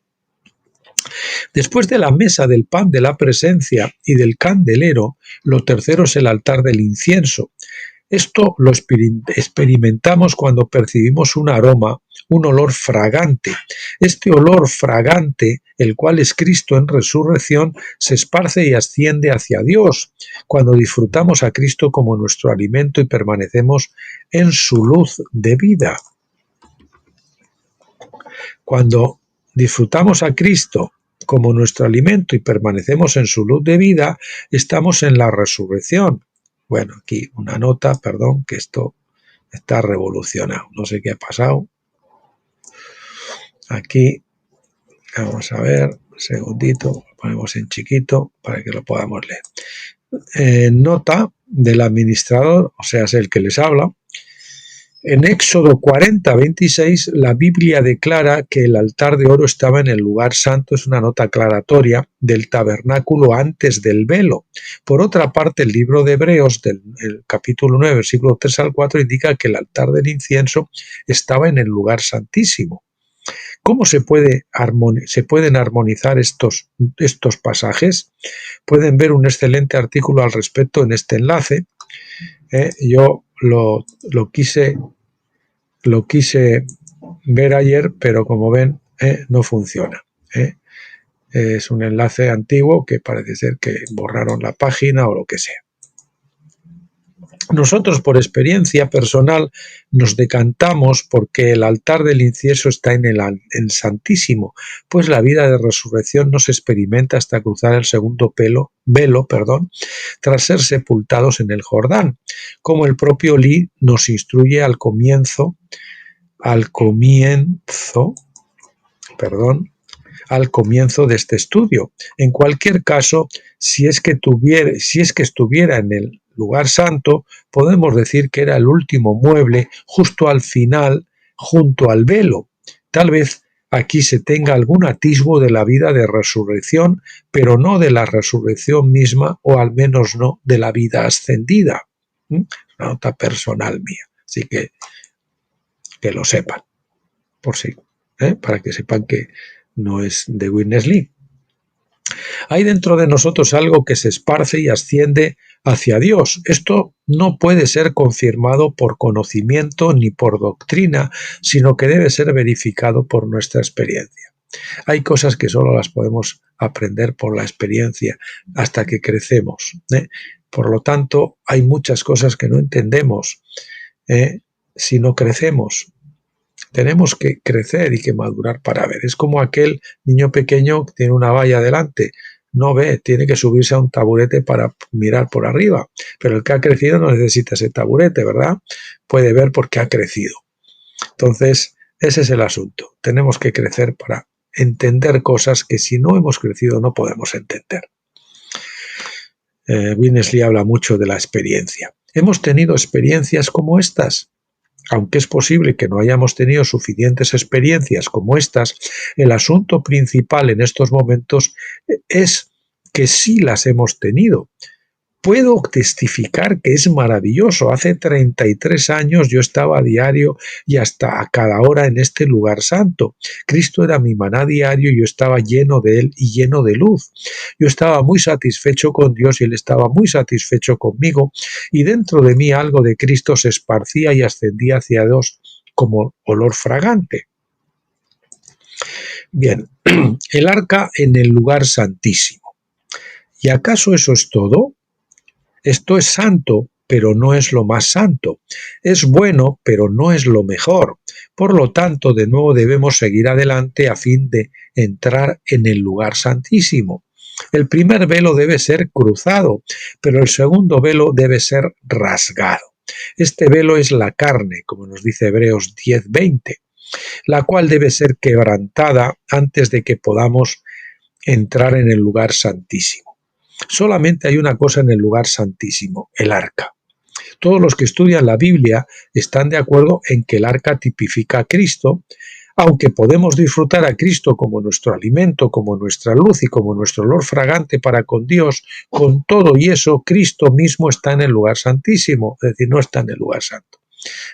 Después de la mesa del pan de la presencia y del candelero, lo tercero es el altar del incienso. Esto lo experimentamos cuando percibimos un aroma, un olor fragante. Este olor fragante, el cual es Cristo en resurrección, se esparce y asciende hacia Dios, cuando disfrutamos a Cristo como nuestro alimento y permanecemos en su luz de vida. Cuando disfrutamos a Cristo como nuestro alimento y permanecemos en su luz de vida, estamos en la resurrección. Bueno, aquí una nota, perdón, que esto está revolucionado. No sé qué ha pasado. Aquí, vamos a ver, un segundito, lo ponemos en chiquito para que lo podamos leer. Nota del administrador, o sea, es el que les habla. En Éxodo 40:26, la Biblia declara que el altar de oro estaba en el lugar santo, es una nota aclaratoria del tabernáculo antes del velo. Por otra parte, el libro de Hebreos, del capítulo 9, versículo 3 al 4, indica que el altar del incienso estaba en el lugar santísimo. ¿Cómo se pueden armonizar estos pasajes? Pueden ver un excelente artículo al respecto en este enlace. Yo lo quise ver ayer, pero como ven, no funciona. Es un enlace antiguo que parece ser que borraron la página o lo que sea. Nosotros, por experiencia personal, nos decantamos porque el altar del incienso está en el Santísimo, pues la vida de resurrección no se experimenta hasta cruzar el segundo velo, tras ser sepultados en el Jordán, como el propio Lee nos instruye al comienzo de este estudio. En cualquier caso, si es que estuviera en el lugar santo, podemos decir que era el último mueble justo al final, junto al velo. Tal vez aquí se tenga algún atisbo de la vida de resurrección, pero no de la resurrección misma, o al menos no de la vida ascendida. Una nota personal mía. Así que lo sepan, por sí, para que sepan que no es de Witness Lee. Hay dentro de nosotros algo que se esparce y asciende hacia Dios. Esto no puede ser confirmado por conocimiento ni por doctrina, sino que debe ser verificado por nuestra experiencia. Hay cosas que solo las podemos aprender por la experiencia hasta que crecemos. Por lo tanto, hay muchas cosas que no entendemos si no crecemos. Tenemos que crecer y que madurar para ver. Es como aquel niño pequeño que tiene una valla delante. No ve, tiene que subirse a un taburete para mirar por arriba. Pero el que ha crecido no necesita ese taburete, ¿verdad? Puede ver porque ha crecido. Entonces, ese es el asunto. Tenemos que crecer para entender cosas que si no hemos crecido no podemos entender. Witness Lee habla mucho de la experiencia. ¿Hemos tenido experiencias como estas? Aunque es posible que no hayamos tenido suficientes experiencias como estas, el asunto principal en estos momentos es que sí las hemos tenido, puedo testificar que es maravilloso. Hace 33 años yo estaba a diario y hasta a cada hora en este lugar santo. Cristo era mi maná diario y yo estaba lleno de Él y lleno de luz. Yo estaba muy satisfecho con Dios y Él estaba muy satisfecho conmigo, y dentro de mí algo de Cristo se esparcía y ascendía hacia Dios como olor fragante. Bien, el arca en el lugar santísimo. ¿Y acaso eso es todo? Esto es santo, pero no es lo más santo. Es bueno, pero no es lo mejor. Por lo tanto, de nuevo debemos seguir adelante a fin de entrar en el lugar santísimo. El primer velo debe ser cruzado, pero el segundo velo debe ser rasgado. Este velo es la carne, como nos dice Hebreos 10:20, la cual debe ser quebrantada antes de que podamos entrar en el lugar santísimo. Solamente hay una cosa en el lugar santísimo: el arca. Todos los que estudian la Biblia están de acuerdo en que el arca tipifica a Cristo, aunque podemos disfrutar a Cristo como nuestro alimento, como nuestra luz y como nuestro olor fragante para con Dios. Con todo y eso, Cristo mismo está en el lugar santísimo, es decir, no está en el lugar santo.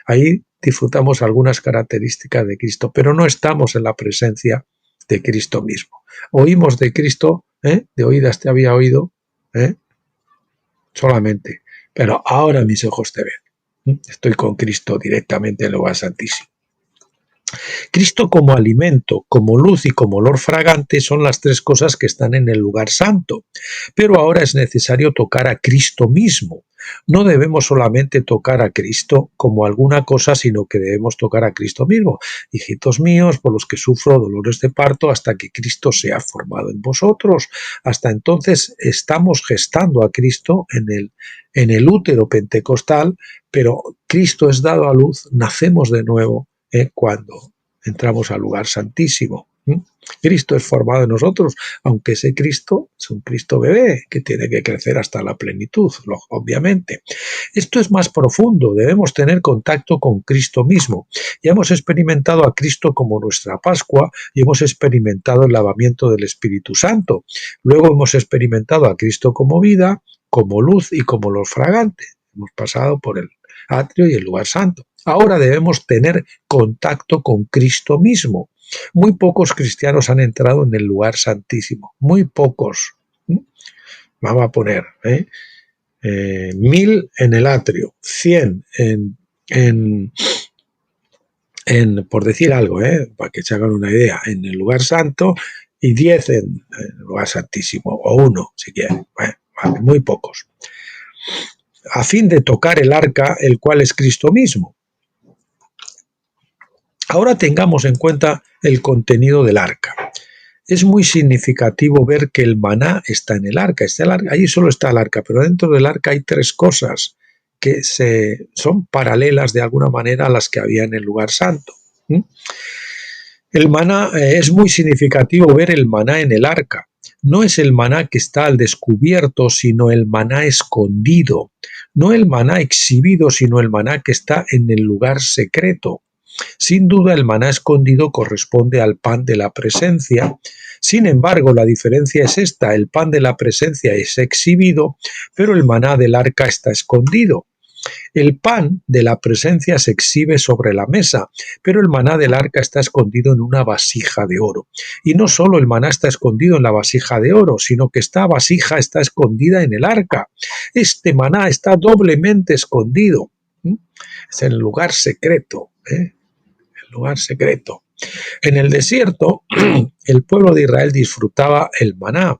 Ahí disfrutamos algunas características de Cristo, pero no estamos en la presencia de Cristo mismo. Oímos de Cristo, de oídas te había oído, solamente, pero ahora mis ojos te ven. Estoy con Cristo directamente en el lugar santísimo. Cristo como alimento, como luz y como olor fragante son las tres cosas que están en el lugar santo. Pero ahora es necesario tocar a Cristo mismo. No debemos solamente tocar a Cristo como alguna cosa, sino que debemos tocar a Cristo mismo. Hijitos míos, por los que sufro dolores de parto hasta que Cristo sea formado en vosotros. Hasta entonces estamos gestando a Cristo en el útero pentecostal, pero Cristo es dado a luz, nacemos de nuevo cuando entramos al lugar santísimo. Cristo es formado en nosotros, aunque ese Cristo es un Cristo bebé que tiene que crecer hasta la plenitud, obviamente. Esto es más profundo, debemos tener contacto con Cristo mismo. Ya hemos experimentado a Cristo como nuestra Pascua y hemos experimentado el lavamiento del Espíritu Santo. Luego hemos experimentado a Cristo como vida, como luz y como olor fragante. Hemos pasado por el atrio y el lugar santo. Ahora debemos tener contacto con Cristo mismo. Muy pocos cristianos han entrado en el lugar santísimo. Muy pocos. Vamos a poner 1000 en el atrio, 100 por decir algo, para que se hagan una idea, en el lugar santo, y 10 en el lugar santísimo, o 1 si quieren. Vale, muy pocos. A fin de tocar el arca, el cual es Cristo mismo. Ahora tengamos en cuenta el contenido del arca. Es muy significativo ver que el maná está en el arca. Allí solo está el arca, pero dentro del arca hay tres cosas que son paralelas de alguna manera a las que había en el lugar santo. El maná, es muy significativo ver el maná en el arca. No es el maná que está al descubierto, sino el maná escondido. No el maná exhibido, sino el maná que está en el lugar secreto. Sin duda, el maná escondido corresponde al pan de la presencia. Sin embargo, la diferencia es esta: el pan de la presencia es exhibido, pero el maná del arca está escondido. El pan de la presencia se exhibe sobre la mesa, pero el maná del arca está escondido en una vasija de oro. Y no solo el maná está escondido en la vasija de oro, sino que esta vasija está escondida en el arca. Este maná está doblemente escondido. Es en el lugar secreto. El lugar secreto. En el desierto, el pueblo de Israel disfrutaba el maná,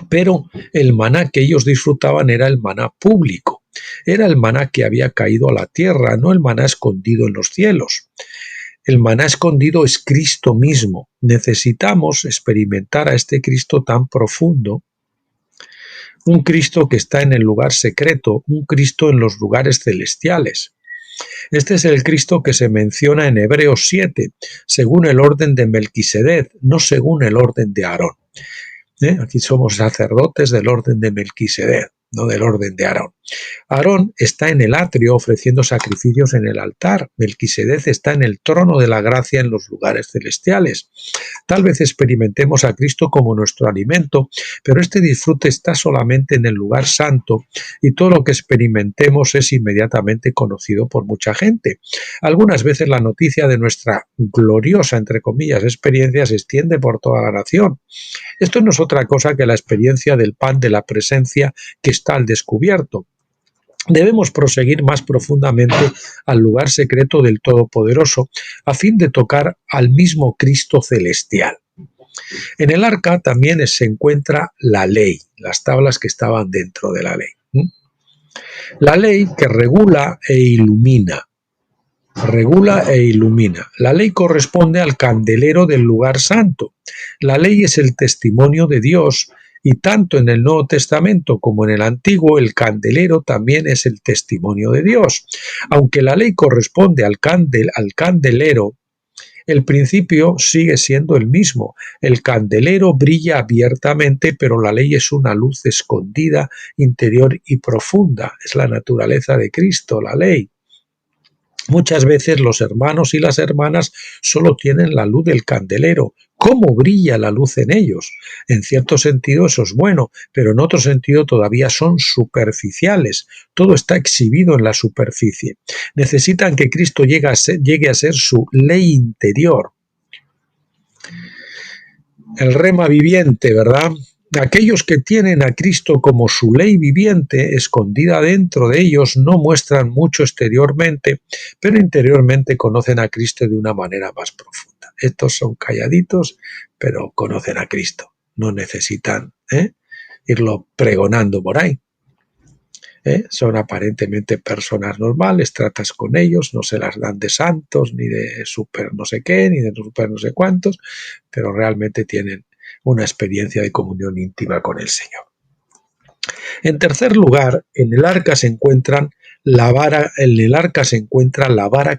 pero el maná que ellos disfrutaban era el maná público. Era el maná que había caído a la tierra, no el maná escondido en los cielos. El maná escondido es Cristo mismo. Necesitamos experimentar a este Cristo tan profundo, un Cristo que está en el lugar secreto, un Cristo en los lugares celestiales. Este es el Cristo que se menciona en Hebreos 7, según el orden de Melquisedec, no según el orden de Aarón. Aquí somos sacerdotes del orden de Melquisedec. no del orden de Aarón. Aarón está en el atrio ofreciendo sacrificios en el altar. Melquisedec está en el trono de la gracia en los lugares celestiales. Tal vez experimentemos a Cristo como nuestro alimento, pero este disfrute está solamente en el lugar santo y todo lo que experimentemos es inmediatamente conocido por mucha gente. Algunas veces la noticia de nuestra gloriosa, entre comillas, experiencia se extiende por toda la nación. Esto no es otra cosa que la experiencia del pan de la presencia que está al descubierto. Debemos proseguir más profundamente al lugar secreto del Todopoderoso a fin de tocar al mismo Cristo celestial. En el arca también se encuentra la ley, las tablas que estaban dentro de la ley. La ley que regula e ilumina. Regula e ilumina. La ley corresponde al candelero del lugar santo. La ley es el testimonio de Dios. Y tanto en el Nuevo Testamento como en el Antiguo, el candelero también es el testimonio de Dios. Aunque la ley corresponde al candelero, el principio sigue siendo el mismo. El candelero brilla abiertamente, pero la ley es una luz escondida, interior y profunda. Es la naturaleza de Cristo, la ley. Muchas veces los hermanos y las hermanas solo tienen la luz del candelero. ¿Cómo brilla la luz en ellos? En cierto sentido eso es bueno, pero en otro sentido todavía son superficiales. Todo está exhibido en la superficie. Necesitan que Cristo llegue a ser su ley interior. El rema viviente, ¿verdad? Aquellos que tienen a Cristo como su ley viviente, escondida dentro de ellos, no muestran mucho exteriormente, pero interiormente conocen a Cristo de una manera más profunda. Estos son calladitos, pero conocen a Cristo. No necesitan irlo pregonando por ahí. Son aparentemente personas normales, tratas con ellos, no se las dan de santos, ni de super no sé qué, ni de super no sé cuántos, pero realmente tienen una experiencia de comunión íntima con el Señor. En tercer lugar, en el arca se encuentra la vara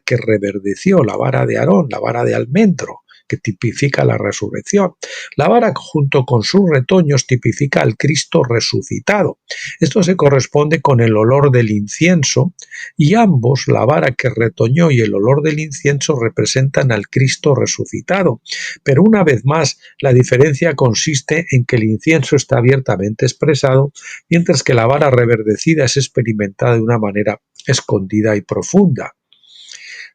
que reverdeció, la vara de Aarón, la vara de almendro, que tipifica la resurrección. La vara junto con sus retoños tipifica al Cristo resucitado. Esto se corresponde con el olor del incienso y ambos, la vara que retoñó y el olor del incienso, representan al Cristo resucitado. Pero una vez más, la diferencia consiste en que el incienso está abiertamente expresado, mientras que la vara reverdecida es experimentada de una manera escondida y profunda.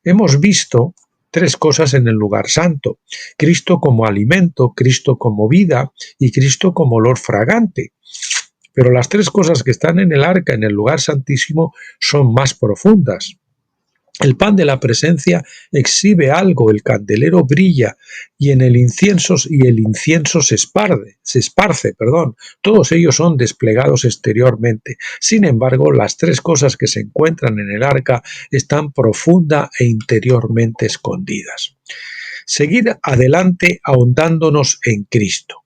Hemos visto tres cosas en el lugar santo: Cristo como alimento, Cristo como vida y Cristo como olor fragante. Pero las tres cosas que están en el arca, en el lugar santísimo, son más profundas. El pan de la presencia exhibe algo, el candelero brilla y el incienso se esparce. Todos ellos son desplegados exteriormente. Sin embargo, las tres cosas que se encuentran en el arca están profunda e interiormente escondidas. Seguid adelante ahondándonos en Cristo.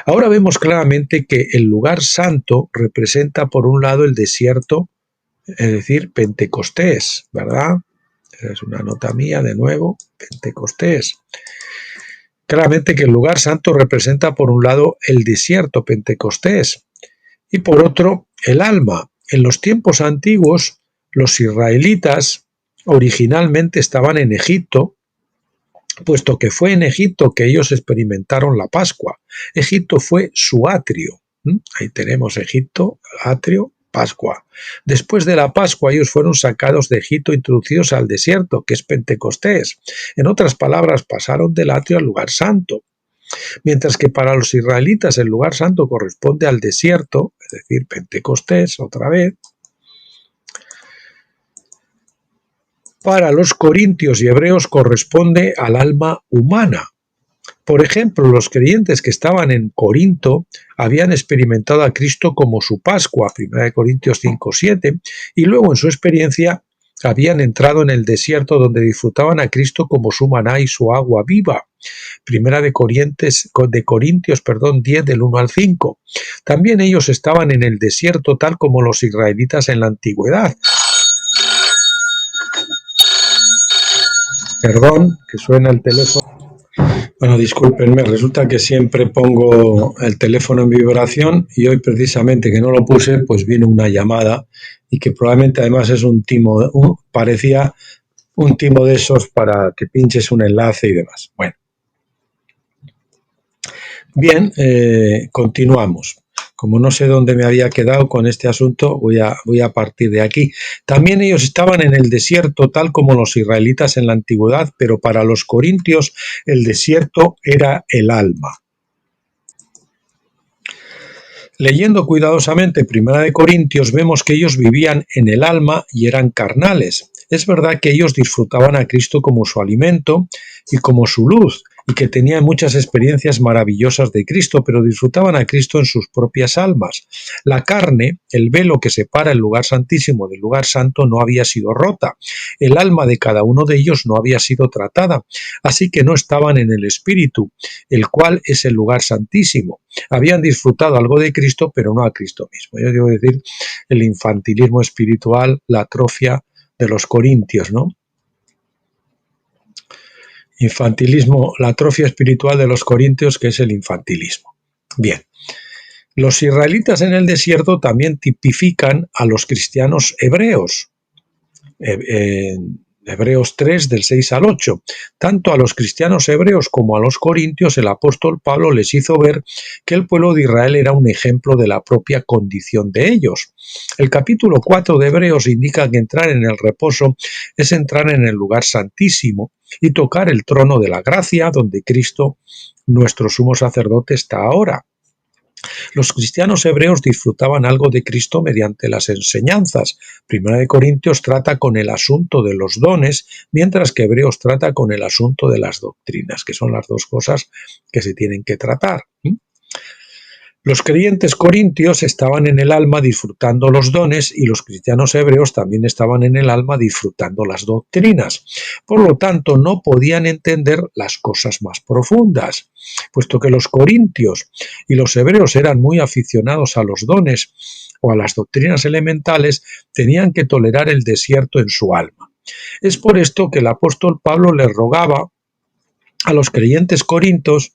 Ahora vemos claramente que el lugar santo representa por un lado el desierto, es decir, Pentecostés, ¿verdad? Es una nota mía de nuevo, Pentecostés. Claramente que el lugar santo representa por un lado el desierto, Pentecostés, y por otro el alma. En los tiempos antiguos, los israelitas originalmente estaban en Egipto, puesto que fue en Egipto que ellos experimentaron la Pascua. Egipto fue su atrio. Ahí tenemos Egipto, atrio, Pascua. Después de la Pascua ellos fueron sacados de Egipto, introducidos al desierto, que es Pentecostés. En otras palabras, pasaron del atrio al lugar santo. Mientras que para los israelitas el lugar santo corresponde al desierto, es decir, Pentecostés, otra vez. Para los corintios y hebreos corresponde al alma humana. Por ejemplo, los creyentes que estaban en Corinto habían experimentado a Cristo como su Pascua, 1 Corintios 5:7, y luego en su experiencia habían entrado en el desierto donde disfrutaban a Cristo como su maná y su agua viva. 1 Corintios 10 del 1 al 5. También ellos estaban en el desierto tal como los israelitas en la antigüedad. Perdón, que suena el teléfono. Bueno, discúlpenme, resulta que siempre pongo el teléfono en vibración y hoy precisamente que no lo puse, pues vino una llamada y que probablemente además es un timo, parecía un timo de esos para que pinches un enlace y demás. Bueno, bien, continuamos. Como no sé dónde me había quedado con este asunto, voy a partir de aquí. También ellos estaban en el desierto, tal como los israelitas en la antigüedad, pero para los corintios el desierto era el alma. Leyendo cuidadosamente Primera de Corintios vemos que ellos vivían en el alma y eran carnales. Es verdad que ellos disfrutaban a Cristo como su alimento y como su luz, y que tenían muchas experiencias maravillosas de Cristo, pero disfrutaban a Cristo en sus propias almas. La carne, el velo que separa el lugar santísimo del lugar santo, no había sido rota. El alma de cada uno de ellos no había sido tratada, así que no estaban en el espíritu, el cual es el lugar santísimo. Habían disfrutado algo de Cristo, pero no a Cristo mismo. Yo debo decir, el infantilismo espiritual, la atrofia de los corintios, ¿no? Infantilismo, la atrofia espiritual de los corintios, que es el infantilismo. Bien. Los israelitas en el desierto también tipifican a los cristianos hebreos. Hebreos 3, del 6 al 8. Tanto a los cristianos hebreos como a los corintios, el apóstol Pablo les hizo ver que el pueblo de Israel era un ejemplo de la propia condición de ellos. El capítulo 4 de Hebreos indica que entrar en el reposo es entrar en el lugar santísimo y tocar el trono de la gracia, donde Cristo, nuestro sumo sacerdote, está ahora. Los cristianos hebreos disfrutaban algo de Cristo mediante las enseñanzas. Primera de Corintios trata con el asunto de los dones, mientras que Hebreos trata con el asunto de las doctrinas, que son las dos cosas que se tienen que tratar. Los creyentes corintios estaban en el alma disfrutando los dones y los cristianos hebreos también estaban en el alma disfrutando las doctrinas. Por lo tanto, no podían entender las cosas más profundas. Puesto que los corintios y los hebreos eran muy aficionados a los dones o a las doctrinas elementales, tenían que tolerar el desierto en su alma. Es por esto que el apóstol Pablo les rogaba a los creyentes corintios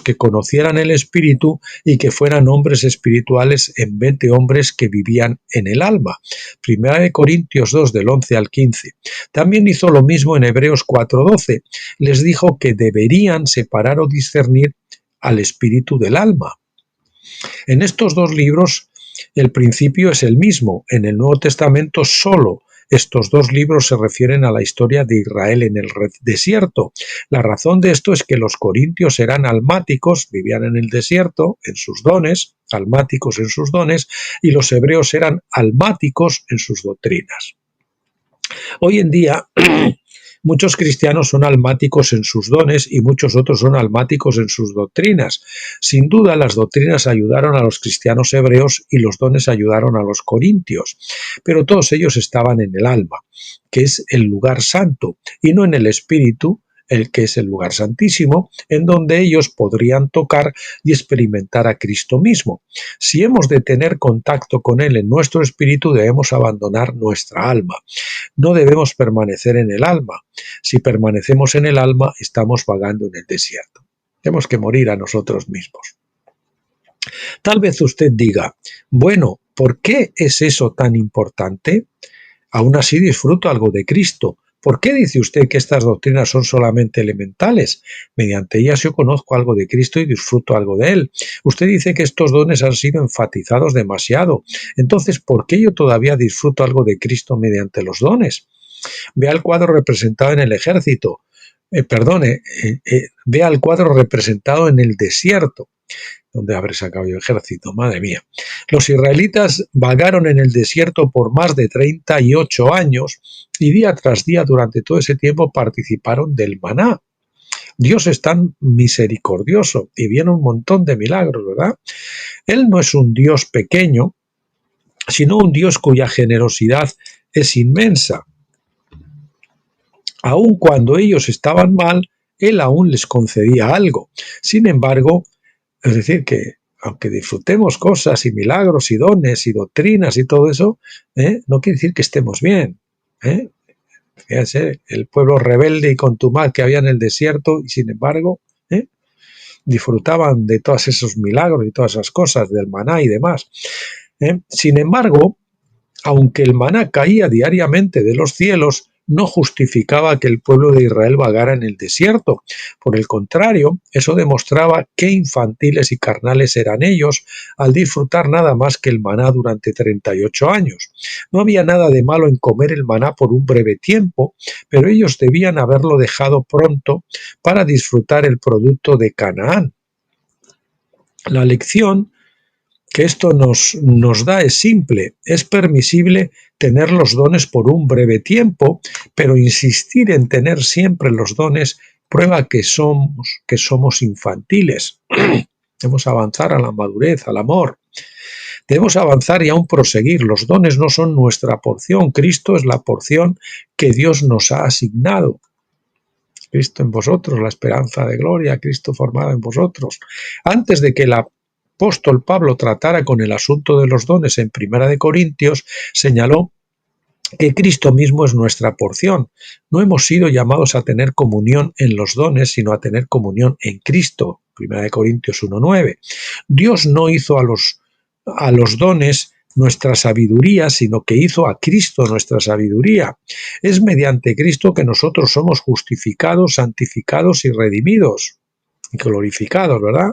que conocieran el Espíritu y que fueran hombres espirituales en vez de hombres que vivían en el alma. Primera de Corintios 2, del 11 al 15. También hizo lo mismo en Hebreos 4:12. Les dijo que deberían separar o discernir al espíritu del alma. En estos dos libros el principio es el mismo. En el Nuevo Testamento solo estos dos libros se refieren a la historia de Israel en el desierto. La razón de esto es que los corintios eran almáticos, vivían en el desierto, en sus dones, almáticos en sus dones, y los hebreos eran almáticos en sus doctrinas. Hoy en día, muchos cristianos son almáticos en sus dones y muchos otros son almáticos en sus doctrinas. Sin duda, las doctrinas ayudaron a los cristianos hebreos y los dones ayudaron a los corintios, pero todos ellos estaban en el alma, que es el lugar santo, y no en el espíritu, el que es el lugar santísimo, en donde ellos podrían tocar y experimentar a Cristo mismo. Si hemos de tener contacto con Él en nuestro espíritu, debemos abandonar nuestra alma. No debemos permanecer en el alma. Si permanecemos en el alma, estamos vagando en el desierto. Tenemos que morir a nosotros mismos. Tal vez usted diga, bueno, ¿por qué es eso tan importante? Aún así disfruto algo de Cristo. ¿Por qué dice usted que estas doctrinas son solamente elementales? Mediante ellas yo conozco algo de Cristo y disfruto algo de Él. Usted dice que estos dones han sido enfatizados demasiado. Entonces, ¿por qué yo todavía disfruto algo de Cristo mediante los dones? Vea el cuadro representado en el ejército. Vea el cuadro representado en el desierto. ¿Dónde habré sacado yo ejército? Madre mía. Los israelitas vagaron en el desierto por más de 38 años y día tras día durante todo ese tiempo participaron del maná. Dios es tan misericordioso y viene un montón de milagros, ¿verdad? Él no es un Dios pequeño, sino un Dios cuya generosidad es inmensa. Aun cuando ellos estaban mal, Él aún les concedía algo. Sin embargo, es decir, que aunque disfrutemos cosas y milagros y dones y doctrinas y todo eso, no quiere decir que estemos bien. Fíjense, el pueblo rebelde y contumaz que había en el desierto, y sin embargo, disfrutaban de todos esos milagros y todas esas cosas, del maná y demás. Sin embargo, aunque el maná caía diariamente de los cielos, no justificaba que el pueblo de Israel vagara en el desierto. Por el contrario, eso demostraba qué infantiles y carnales eran ellos al disfrutar nada más que el maná durante 38 años. No había nada de malo en comer el maná por un breve tiempo, pero ellos debían haberlo dejado pronto para disfrutar el producto de Canaán. La lección que esto nos da es simple. Es permisible tener los dones por un breve tiempo, pero insistir en tener siempre los dones prueba que somos infantiles. Debemos avanzar a la madurez, al amor. Debemos avanzar y aún proseguir. Los dones no son nuestra porción. Cristo es la porción que Dios nos ha asignado. Cristo en vosotros, la esperanza de gloria, Cristo formado en vosotros. Antes de que el apóstol Pablo tratara con el asunto de los dones en Primera de Corintios, señaló que Cristo mismo es nuestra porción. No hemos sido llamados a tener comunión en los dones, sino a tener comunión en Cristo. Primera de Corintios 1:9. Dios no hizo a los dones nuestra sabiduría, sino que hizo a Cristo nuestra sabiduría. Es mediante Cristo que nosotros somos justificados, santificados y redimidos y glorificados, ¿verdad?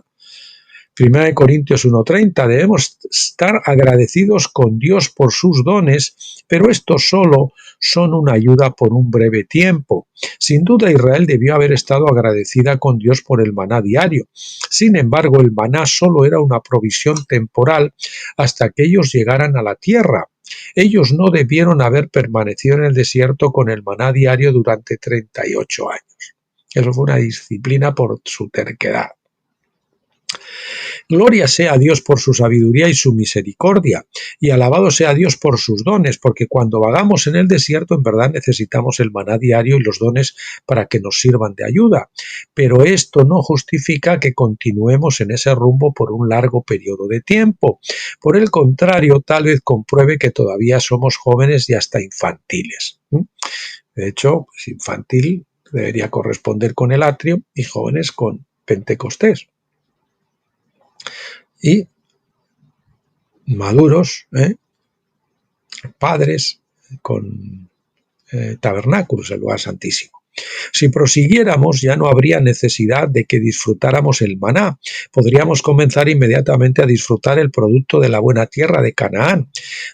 Primera de Corintios 1:30, debemos estar agradecidos con Dios por sus dones, pero estos solo son una ayuda por un breve tiempo. Sin duda Israel debió haber estado agradecida con Dios por el maná diario. Sin embargo, el maná solo era una provisión temporal hasta que ellos llegaran a la tierra. Ellos no debieron haber permanecido en el desierto con el maná diario durante 38 años. Eso fue una disciplina por su terquedad. Gloria sea a Dios por su sabiduría y su misericordia, y alabado sea Dios por sus dones, porque cuando vagamos en el desierto en verdad necesitamos el maná diario y los dones para que nos sirvan de ayuda. Pero esto no justifica que continuemos en ese rumbo por un largo periodo de tiempo. Por el contrario, tal vez compruebe que todavía somos jóvenes y hasta infantiles. De hecho, pues infantil debería corresponder con el atrio y jóvenes con Pentecostés. Y maduros, padres con tabernáculos, el lugar santísimo. Si prosiguiéramos, ya no habría necesidad de que disfrutáramos el maná. Podríamos comenzar inmediatamente a disfrutar el producto de la buena tierra de Canaán.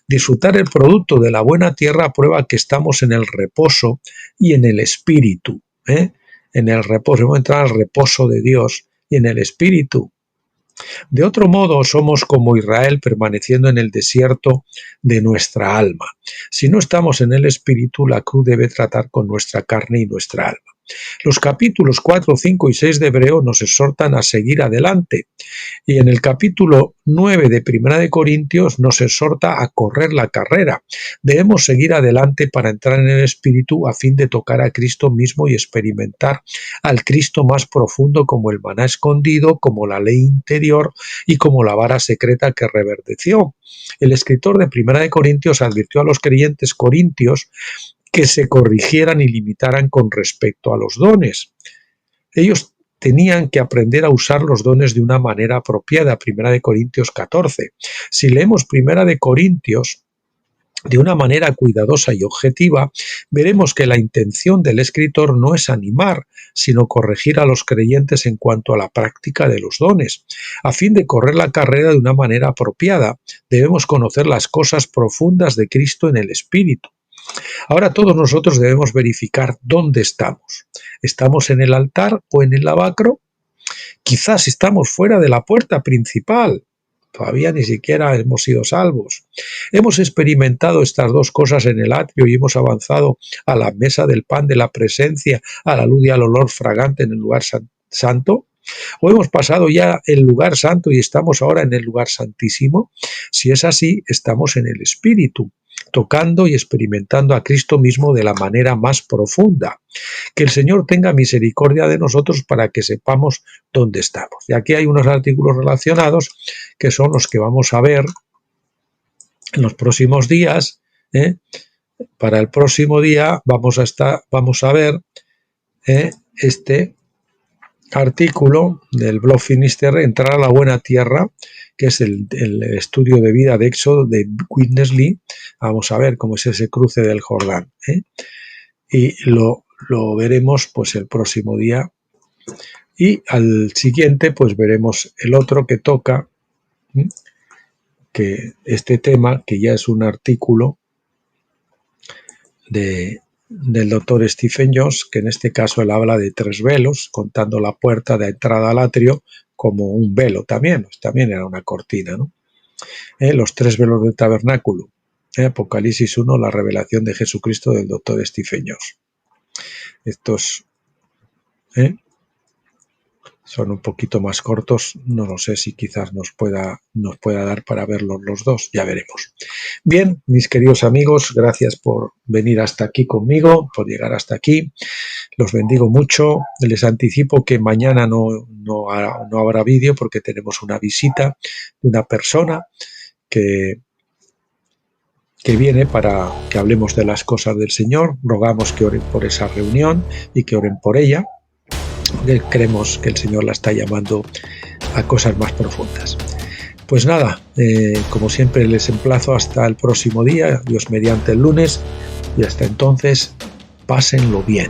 Disfrutar el producto de la buena tierra prueba que estamos en el reposo y en el espíritu. En el reposo, vamos a entrar al reposo de Dios y en el espíritu. De otro modo, somos como Israel permaneciendo en el desierto de nuestra alma. Si no estamos en el espíritu, la cruz debe tratar con nuestra carne y nuestra alma. Los capítulos 4, 5 y 6 de Hebreo nos exhortan a seguir adelante. Y en el capítulo 9 de Primera de Corintios nos exhorta a correr la carrera. Debemos seguir adelante para entrar en el Espíritu a fin de tocar a Cristo mismo y experimentar al Cristo más profundo como el maná escondido, como la ley interior y como la vara secreta que reverdeció. El escritor de Primera de Corintios advirtió a los creyentes corintios que se corrigieran y limitaran con respecto a los dones. Ellos tenían que aprender a usar los dones de una manera apropiada, Primera de Corintios 14. Si leemos Primera de Corintios de una manera cuidadosa y objetiva, veremos que la intención del escritor no es animar, sino corregir a los creyentes en cuanto a la práctica de los dones. A fin de correr la carrera de una manera apropiada, debemos conocer las cosas profundas de Cristo en el Espíritu. Ahora todos nosotros debemos verificar dónde estamos. ¿Estamos en el altar o en el lavacro? Quizás estamos fuera de la puerta principal. Todavía ni siquiera hemos sido salvos. Hemos experimentado estas dos cosas en el atrio y hemos avanzado a la mesa del pan de la presencia, a la luz y al olor fragante en el lugar santo. ¿O hemos pasado ya el lugar santo y estamos ahora en el lugar santísimo? Si es así, estamos en el Espíritu, tocando y experimentando a Cristo mismo de la manera más profunda. Que el Señor tenga misericordia de nosotros para que sepamos dónde estamos. Y aquí hay unos artículos relacionados que son los que vamos a ver en los próximos días, para el próximo día vamos a ver este artículo del blog Finisterre, Entrar a la buena tierra, que es el estudio de vida de Éxodo de Witness Lee. Vamos a ver cómo es ese cruce del Jordán, y lo veremos pues el próximo día, y al siguiente pues veremos el otro que toca, que este tema, que ya es un artículo del doctor Stephen Jones, que en este caso él habla de 3 velos, contando la puerta de entrada al atrio como un velo también, pues también era una cortina, ¿no? Los 3 velos del tabernáculo, Apocalipsis 1, la revelación de Jesucristo del doctor Stephen Jones. Estos son un poquito más cortos, no lo sé si quizás nos pueda dar para verlos los dos, ya veremos. Bien, mis queridos amigos, gracias por venir hasta aquí conmigo, por llegar hasta aquí. Los bendigo mucho. Les anticipo que mañana no habrá vídeo porque tenemos una visita de una persona que viene para que hablemos de las cosas del Señor. Rogamos que oren por esa reunión y que oren por ella. Creemos que el Señor la está llamando a cosas más profundas. Pues nada, como siempre les emplazo hasta el próximo día, Dios mediante el lunes, y hasta entonces, pásenlo bien.